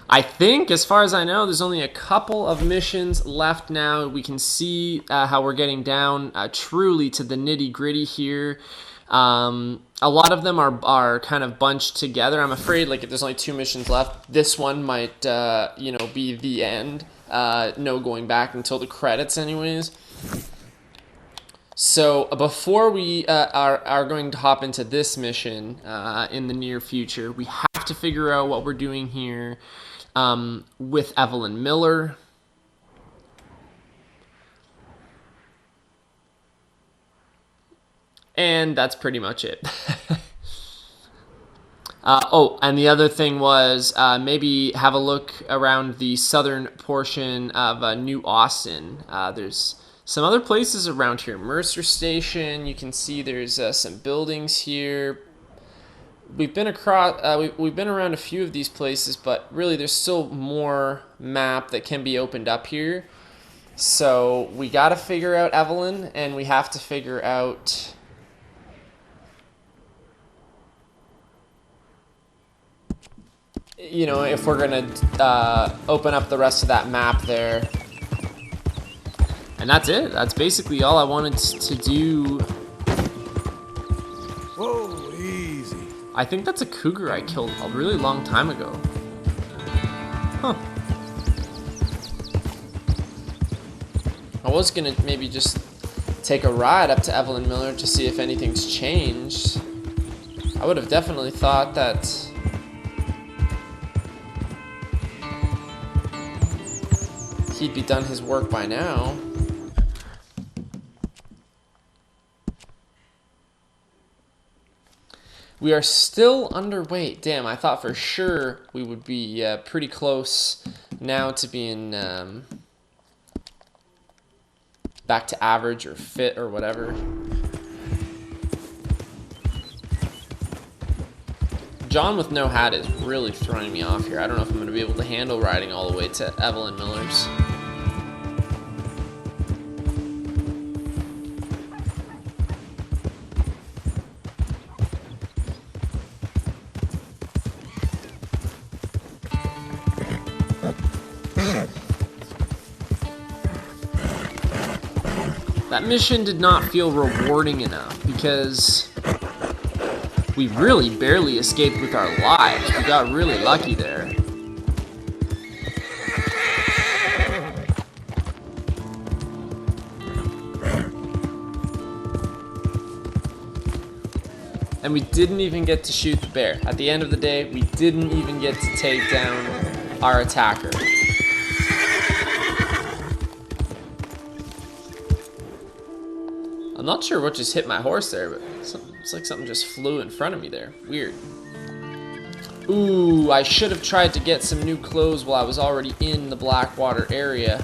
I think, as far as I know, there's only a couple of missions left now. We can see how we're getting down truly to the nitty-gritty here. A lot of them are kind of bunched together. I'm afraid, like, if there's only 2 missions left, this one might, be the end. No going back until the credits anyways. So before we are going to hop into this mission in the near future, we have to figure out what we're doing here with Evelyn Miller. And that's pretty much it. Oh, and the other thing was maybe have a look around the southern portion of New Austin. There's some other places around here. Mercer Station, you can see there's some buildings here. We've been across, we've been around a few of these places, but really there's still more map that can be opened up here. So we got to figure out Evelyn, and we have to figure out... you know, if we're gonna open up the rest of that map there. And that's it. That's basically all I wanted to do. Whoa, easy. I think that's a cougar I killed a really long time ago. Huh. I was gonna maybe just take a ride up to Evelyn Miller to see if anything's changed. I would have definitely thought that he'd be done his work by now. We are still underweight. Damn, I thought for sure we would be pretty close now to being back to average or fit or whatever. John with no hat is really throwing me off here. I don't know if I'm going to be able to handle riding all the way to Evelyn Miller's. That mission did not feel rewarding enough because we really barely escaped with our lives. We got really lucky there. And we didn't even get to shoot the bear. At the end of the day, we didn't even get to take down our attacker. I'm not sure what just hit my horse there, but it's like something just flew in front of me there. Weird. Ooh, I should have tried to get some new clothes while I was already in the Blackwater area.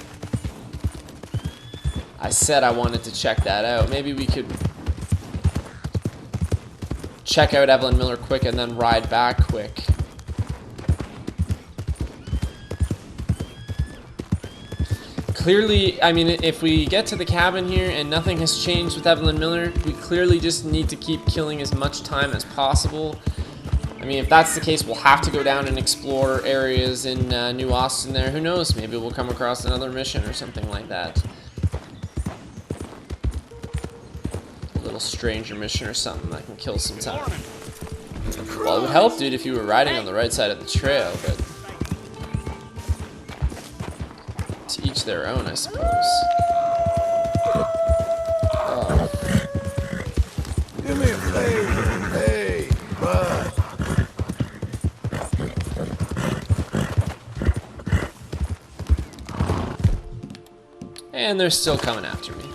I said I wanted to check that out. Maybe we could check out Evelyn Miller quick and then ride back quick. Clearly, I mean, if we get to the cabin here and nothing has changed with Evelyn Miller, we clearly just need to keep killing as much time as possible. I mean, if that's the case, we'll have to go down and explore areas in New Austin there. Who knows? Maybe we'll come across another mission or something like that. A little stranger mission or something that can kill some time. Well, it would help, dude, if you were riding on the right side of the trail, but... to each their own, I suppose. Oh. Do me a favor. Hey, bud. And they're still coming after me.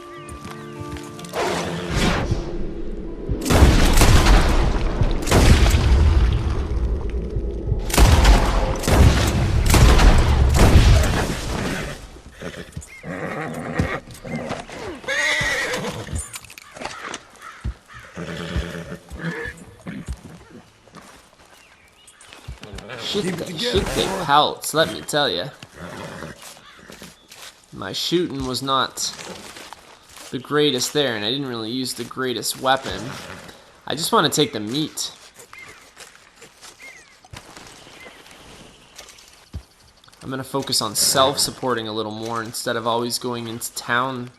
Shit they pelts, let me tell you. My shooting was not the greatest there, and I didn't really use the greatest weapon. I just want to take the meat. I'm going to focus on self-supporting a little more instead of always going into town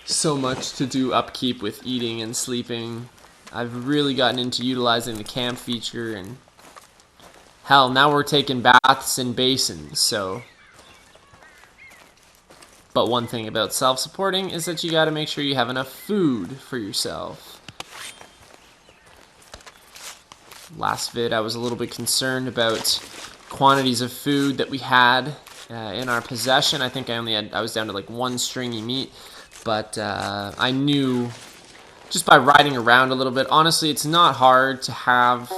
so much to do upkeep with eating and sleeping. I've really gotten into utilizing the camp feature, and hell, now we're taking baths in basins, so... But one thing about self-supporting is that you gotta make sure you have enough food for yourself. Last vid, I was a little bit concerned about quantities of food that we had in our possession. I think I was down to like one stringy meat, but I knew just by riding around a little bit. Honestly, it's not hard to have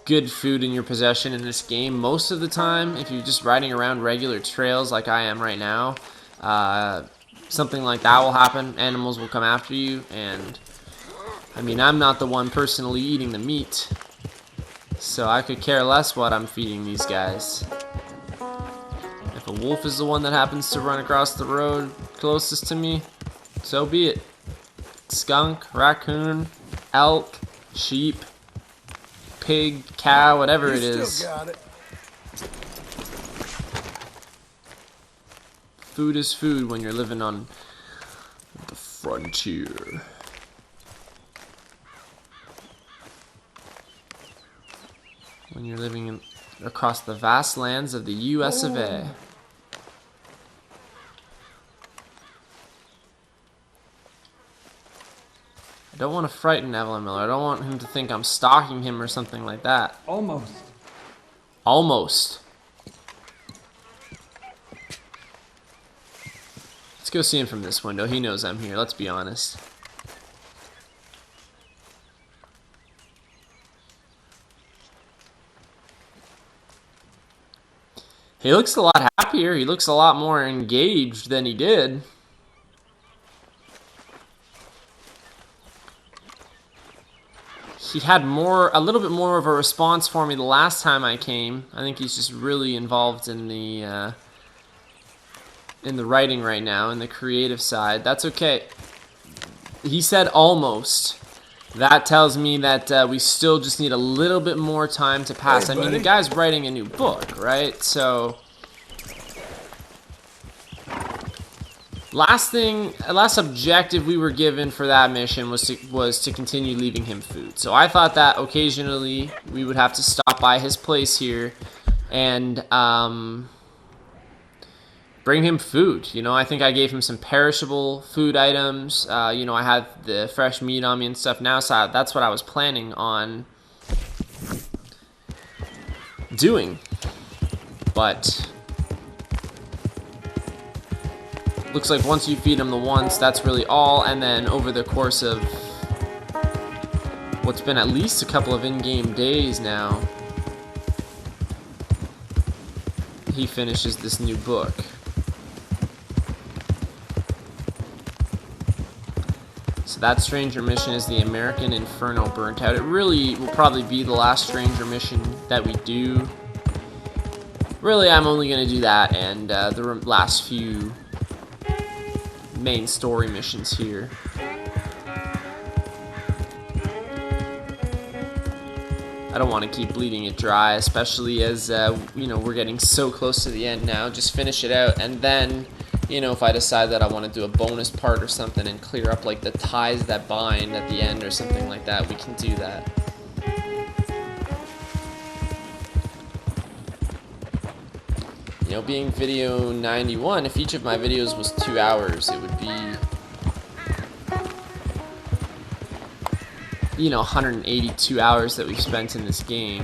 good food in your possession in this game most of the time. If you're just riding around regular trails like I am right now, something like that will happen. Animals will come after you, and I mean, I'm not the one personally eating the meat, so I could care less what I'm feeding these guys. If a wolf is the one that happens to run across the road closest to me, so be it. Skunk, raccoon, elk, sheep, pig, cow, whatever it is. Still got it. Food is food when you're living on the frontier. When you're living across the vast lands of the US of A. I don't want to frighten Evelyn Miller. I don't want him to think I'm stalking him or something like that. Almost. Almost. Let's go see him from this window. He knows I'm here, let's be honest. He looks a lot happier. He looks a lot more engaged than he did. He had a little bit more of a response for me the last time I came. I think he's just really involved in the writing right now, in the creative side. That's okay. He said almost. That tells me that we still just need a little bit more time to pass. Hey, I mean, the guy's writing a new book, right? So, last objective we were given for that mission was to continue leaving him food. So I thought that occasionally we would have to stop by his place here and bring him food. You know, I think I gave him some perishable food items. You know, I had the fresh meat on me and stuff now, so that's what I was planning on doing. But looks like once you feed him the once, that's really all, and then over the course of what's been at least a couple of in-game days now, he finishes this new book. So that Stranger mission is the American Inferno Burnt Out. It really will probably be the last Stranger mission that we do. Really, I'm only going to do that and the last few main story missions here. I don't want to keep bleeding it dry, especially as, you know, we're getting so close to the end now. Just finish it out, and then, you know, if I decide that I want to do a bonus part or something and clear up, like, the ties that bind at the end or something like that, we can do that. You know, being video 91, if each of my videos was 2 hours, it would be, you know, 182 hours that we've spent in this game.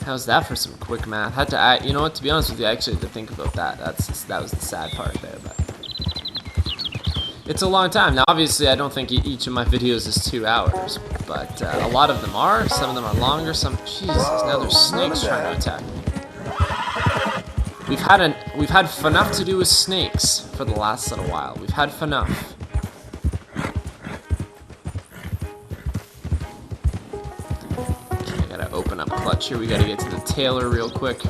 How's that for some quick math? Had to, you know what? To be honest with you, I actually had to think about that. That was the sad part there, but it's a long time. Now, obviously, I don't think each of my videos is 2 hours, but a lot of them are. Some of them are longer. Some, Jesus, now there's snakes trying to attack me. We've had enough to do with snakes for the last little while. We've had enough. Open up clutch here. We gotta get to the tailor real quick.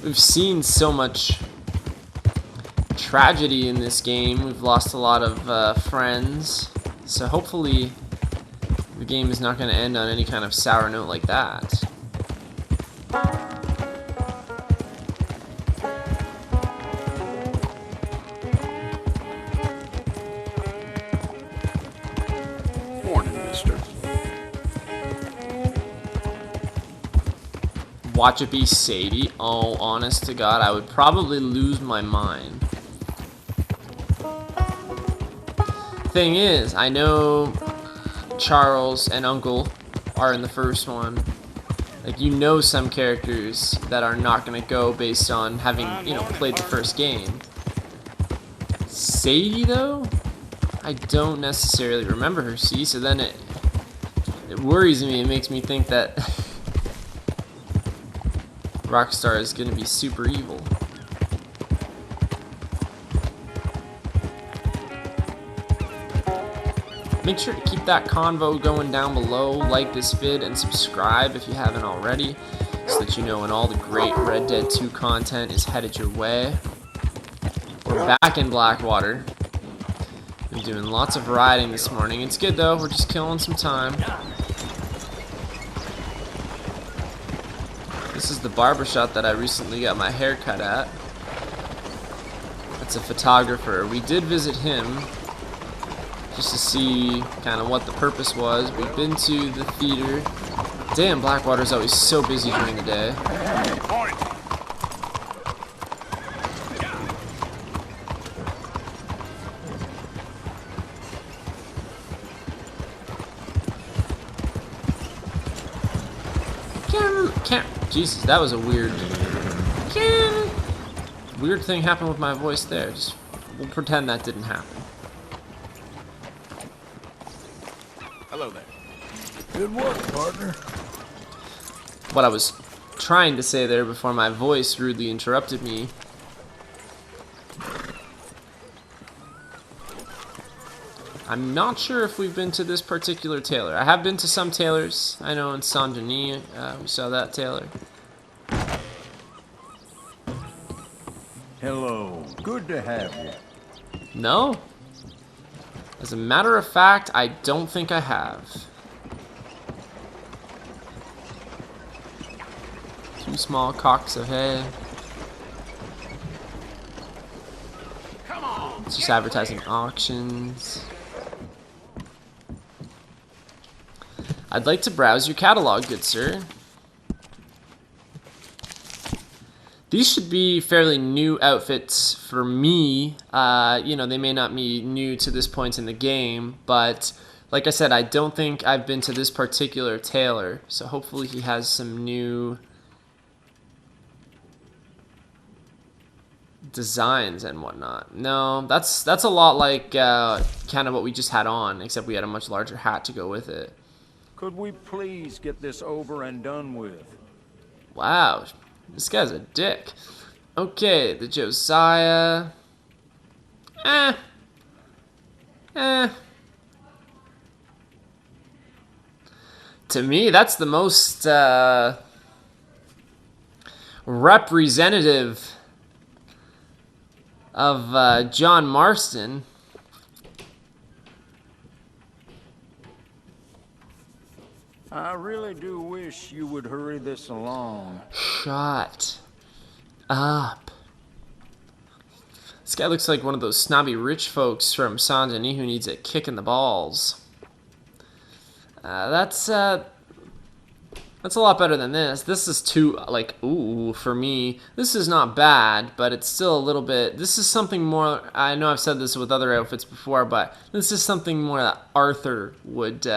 We've seen so much tragedy in this game. We've lost a lot of friends. So hopefully the game is not going to end on any kind of sour note like that. watch it be Sadie. Oh, honest to God, I would probably lose my mind. Thing is, I know Charles and Uncle are in the first one. Like, you know some characters that are not going to go based on having, you know, played the first game. Sadie, though? I don't necessarily remember her, see? So then it worries me. It makes me think that Rockstar is going to be super evil. Make sure to keep that convo going down below, like this vid, and subscribe if you haven't already, so that you know when all the great Red Dead 2 content is headed your way. We're back in Blackwater. Been doing lots of riding this morning. It's good though, we're just killing some time. This is the barbershop that I recently got my hair cut at. That's a photographer. We did visit him, just to see kind of what the purpose was. We've been to the theater. Damn, Blackwater's always so busy during the day. Jesus, that was a weird thing happened with my voice there. Just we'll pretend that didn't happen. Hello there. Good work, partner. What I was trying to say there before my voice rudely interrupted me. I'm not sure if we've been to this particular tailor. I have been to some tailors. I know in Saint Denis we saw that tailor. Hello. Good to have you. No. As a matter of fact, I don't think I have. Two small cocks of hay. Come on. It's just advertising auctions. I'd like to browse your catalog, good sir. These should be fairly new outfits for me. You know, they may not be new to this point in the game, but like I said, I don't think I've been to this particular tailor, so hopefully he has some new designs and whatnot. No, that's a lot like kind of what we just had on, except we had a much larger hat to go with it. Could we please get this over and done with? Wow, this guy's a dick. Okay, the Josiah. To me, that's the most representative of John Marston. I really do wish you would hurry this along. Shut up. This guy looks like one of those snobby rich folks from Saint Denis who needs a kick in the balls. That's a lot better than this. This is too, like, ooh, for me. This is not bad, but it's still a little bit... This is something more... I know I've said this with other outfits before, but this is something more that Arthur would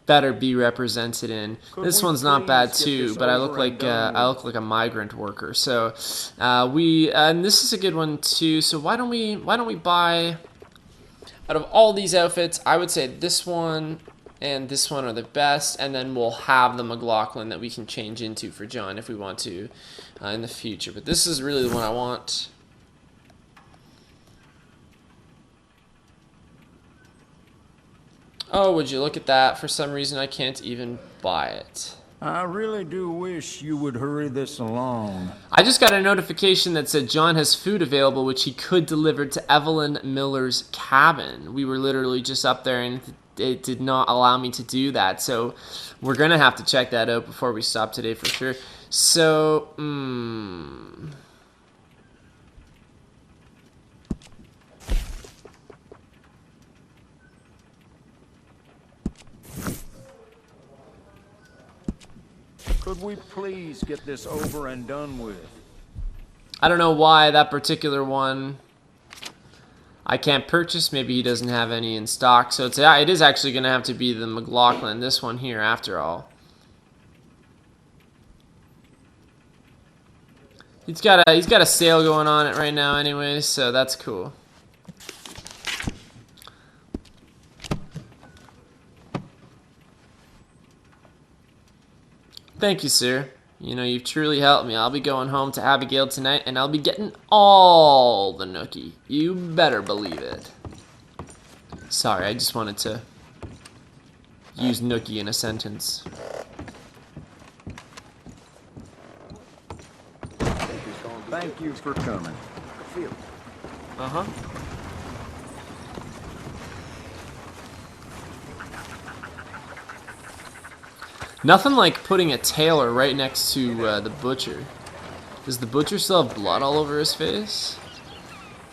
better be represented in. This one's not bad too, but I look like a migrant worker. So and this is a good one too. So why don't we buy, out of all these outfits, I would say this one and this one are the best, and then we'll have the McLaughlin that we can change into for John if we want to in the future. But this is really the one I want. Oh, would you look at that? For some reason, I can't even buy it. I really do wish you would hurry this along. I just got a notification that said John has food available, which he could deliver to Evelyn Miller's cabin. We were literally just up there, and it did not allow me to do that. So we're going to have to check that out before we stop today for sure. So, Could we please get this over and done with? I don't know why that particular one I can't purchase. Maybe he doesn't have any in stock. So it is actually going to have to be the McLaughlin, this one here, after all. He's got a sale going on it right now anyway, so that's cool. Thank you, sir. You know, you've truly helped me. I'll be going home to Abigail tonight, and I'll be getting all the nookie. You better believe it. Sorry, I just wanted to use nookie in a sentence. Thank you for coming. Uh-huh. Nothing like putting a tailor right next to the butcher. Does the butcher still have blood all over his face?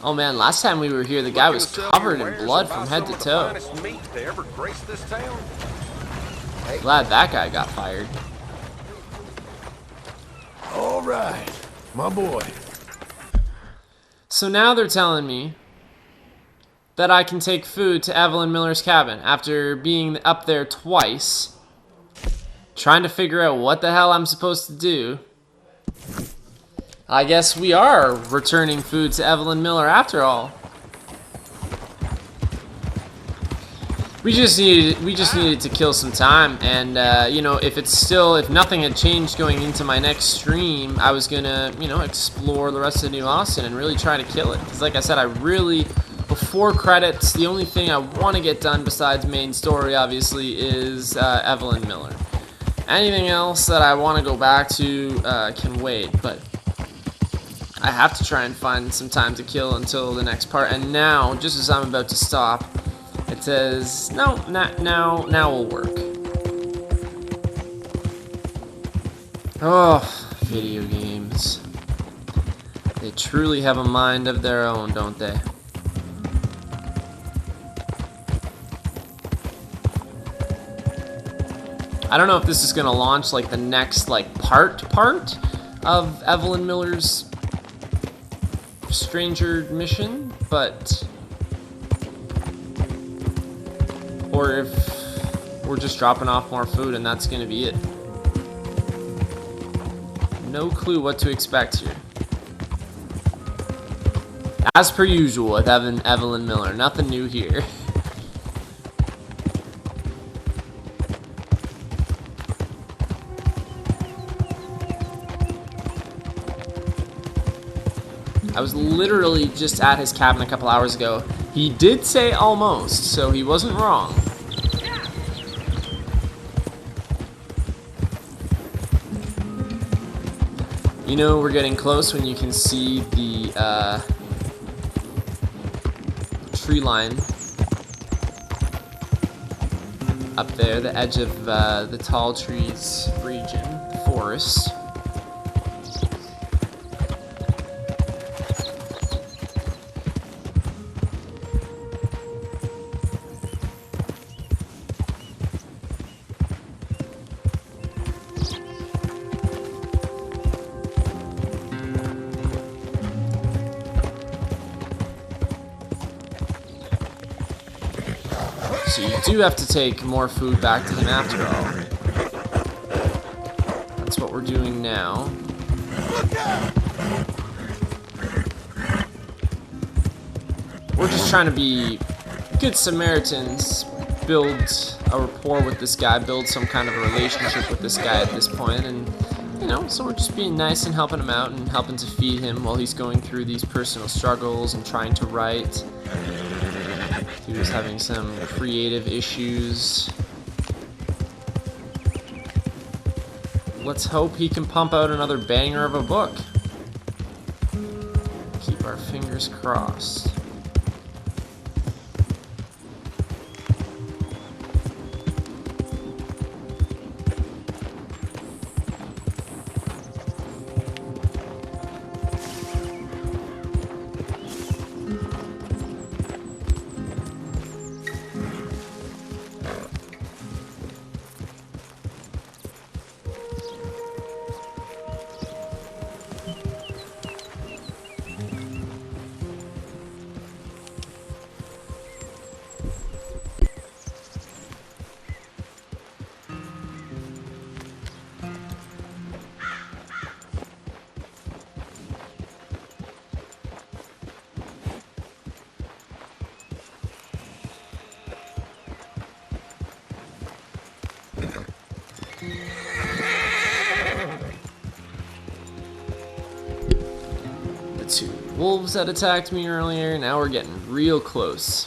Oh man, last time we were here, the guy was covered in blood from head to toe. Glad that guy got fired. All right, my boy. So now they're telling me that I can take food to Evelyn Miller's cabin after being up there twice. Trying to figure out what the hell I'm supposed to do. I guess we are returning food to Evelyn Miller after all. We just needed to kill some time, and you know, if nothing had changed going into my next stream, I was gonna, you know, explore the rest of New Austin and really try to kill it. Because like I said, before credits, the only thing I want to get done besides main story, obviously, is Evelyn Miller. Anything else that I want to go back to can wait, but I have to try and find some time to kill until the next part. And now, just as I'm about to stop, it says, no, now will work. Oh, video games. They truly have a mind of their own, don't they? I don't know if this is gonna launch like the next part of Evelyn Miller's Stranger mission, or if we're just dropping off more food and that's gonna be it. No clue what to expect here. As per usual with Evelyn Miller, nothing new here. I was literally just at his cabin a couple hours ago. He did say almost, so he wasn't wrong. You know, we're getting close when you can see the tree line up there, the edge of the tall trees region, the forest. So you do have to take more food back to him after all. That's what we're doing now. We're just trying to be good Samaritans, build a rapport with this guy, build some kind of a relationship with this guy at this point, and you know, so we're just being nice and helping him out and helping to feed him while he's going through these personal struggles and trying to write. He was having some creative issues. Let's hope he can pump out another banger of a book. Keep our fingers crossed. wolves that attacked me earlier. Now we're getting real close.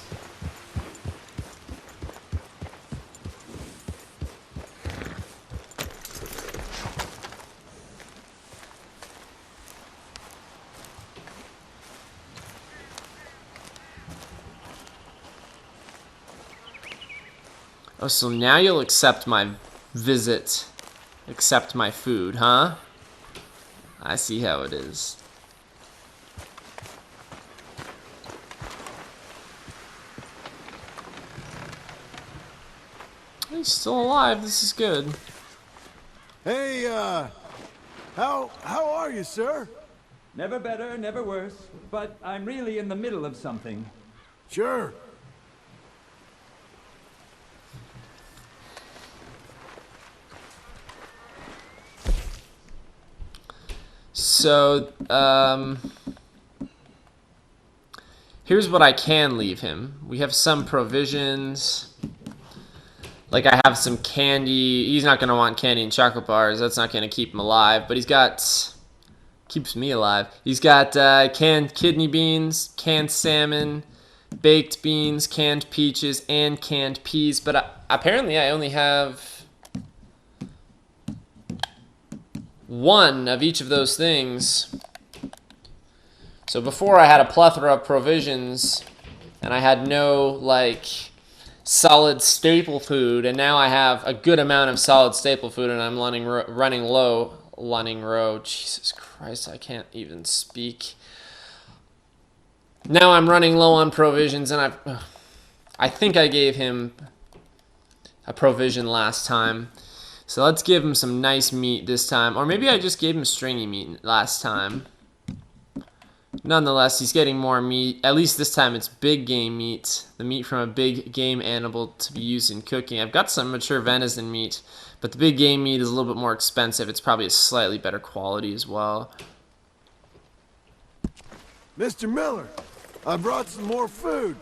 Oh, so now you'll accept my visit, accept my food, huh? I see how it is. He's still alive. This is good. Hey, how are you, sir? Never better, never worse. But I'm really in the middle of something. Sure. So, here's what I can leave him. We have some provisions. Like, I have some candy. He's not going to want candy and chocolate bars. That's not going to keep him alive. But he's got... keeps me alive. He's got canned kidney beans, canned salmon, baked beans, canned peaches, and canned peas. But apparently I only have one of each of those things. So before I had a plethora of provisions, and I had no, like, solid staple food, and now I have a good amount of solid staple food, and I'm running low. Jesus Christ, I can't even speak. Now I'm running low on provisions, and I think I gave him a provision last time. So let's give him some nice meat this time. Or maybe I just gave him stringy meat last time. Nonetheless, he's getting more meat. At least this time it's big game meat. The meat from a big game animal to be used in cooking. I've got some mature venison meat, but the big game meat is a little bit more expensive. It's probably a slightly better quality as well. Mr. Miller, I brought some more food.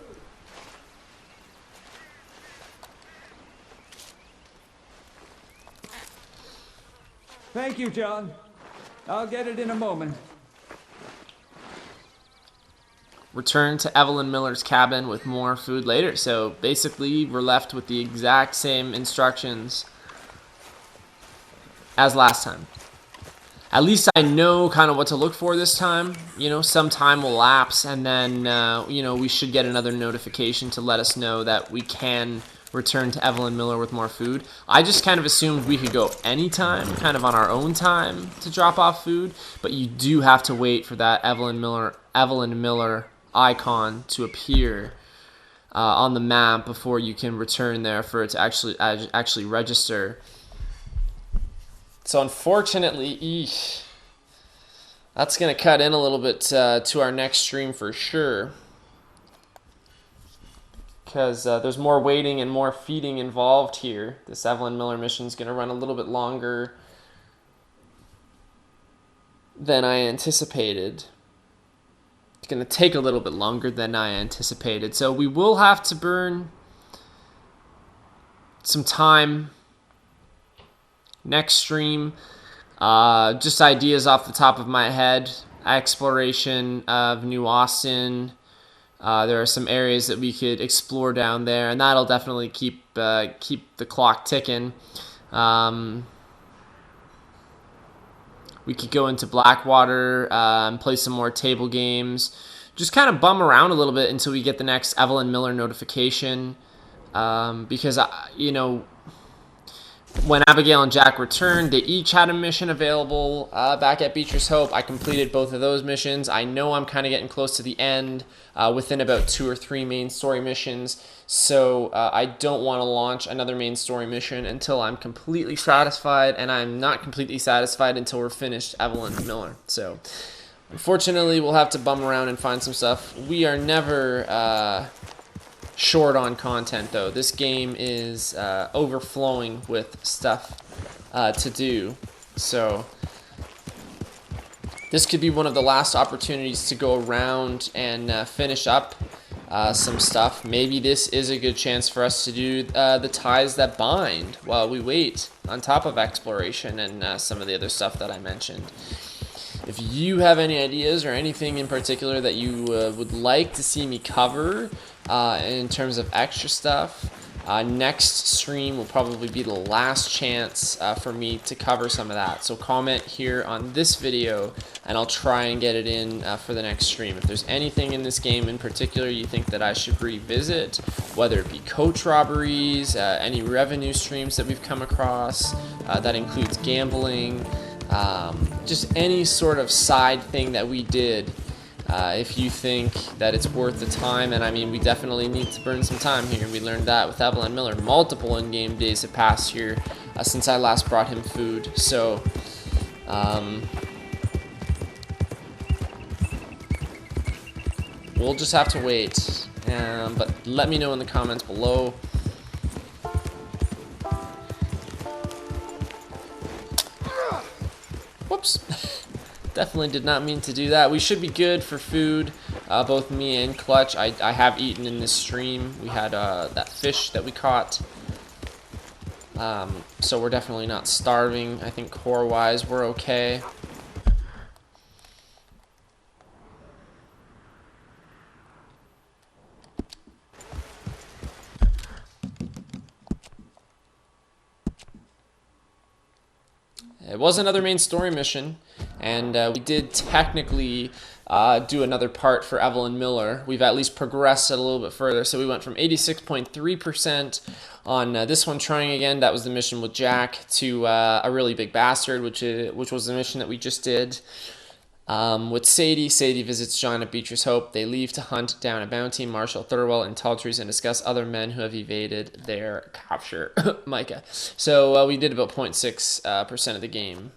Thank you, John. I'll get it in a moment. Return to Evelyn Miller's cabin with more food later. So basically, we're left with the exact same instructions as last time. At least I know kind of what to look for this time. You know, some time will lapse, and then, you know, we should get another notification to let us know that we can return to Evelyn Miller with more food. I just kind of assumed we could go anytime, kind of on our own time to drop off food, but you do have to wait for that Evelyn Miller icon to appear on the map before you can return there for it to actually register. So unfortunately, that's going to cut in a little bit to our next stream for sure. Because there's more waiting and more feeding involved here. This Evelyn Miller mission is going to run a little bit longer than I anticipated. It's going to take a little bit longer than I anticipated. So we will have to burn some time next stream. Just ideas off the top of my head. Exploration of New Austin. There are some areas that we could explore down there, and that'll definitely keep the clock ticking. We could go into Blackwater and play some more table games. Just kind of bum around a little bit until we get the next Evelyn Miller notification. Because, you know, when Abigail and Jack returned, they each had a mission available back at Beecher's Hope. I completed both of those missions. I know I'm kind of getting close to the end, within about 2 or 3 main story missions. So I don't want to launch another main story mission until I'm completely satisfied, and I'm not completely satisfied until we're finished Evelyn Miller. So unfortunately, we'll have to bum around and find some stuff. We are never short on content, though. This game is overflowing with stuff to do. So this could be one of the last opportunities to go around and finish up some stuff. Maybe this is a good chance for us to do the ties that bind while we wait, on top of exploration and some of the other stuff that I mentioned. If you have any ideas or anything in particular that you would like to see me cover in terms of extra stuff, next stream will probably be the last chance for me to cover some of that. So comment here on this video and I'll try and get it in for the next stream. If there's anything in this game in particular you think that I should revisit, whether it be coach robberies, any revenue streams that we've come across, that includes gambling, just any sort of side thing that we did, if you think that it's worth the time. And I mean, we definitely need to burn some time here. We learned that with Evelyn Miller. Multiple in-game days have passed here since I last brought him food. So, we'll just have to wait. But let me know in the comments below. Whoops. Definitely did not mean to do that. We should be good for food, both me and Clutch. I have eaten in this stream. We had that fish that we caught. So we're definitely not starving. I think core-wise we're okay. It was another main story mission, and we did technically do another part for Evelyn Miller. We've at least progressed it a little bit further, so we went from 86.3% on this one, trying again, that was the mission with Jack, to a really big bastard, which was the mission that we just did. With Sadie. Sadie visits John at Beatrice Hope. They leave to hunt down a bounty, Marshall Thurwell, and Taltrees, and discuss other men who have evaded their capture. Micah. So we did about 0.6% of the game.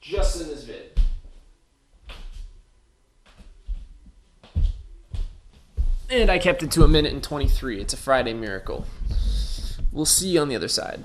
Just in this vid. And I kept it to 1 minute and 23. It's a Friday miracle. We'll see you on the other side.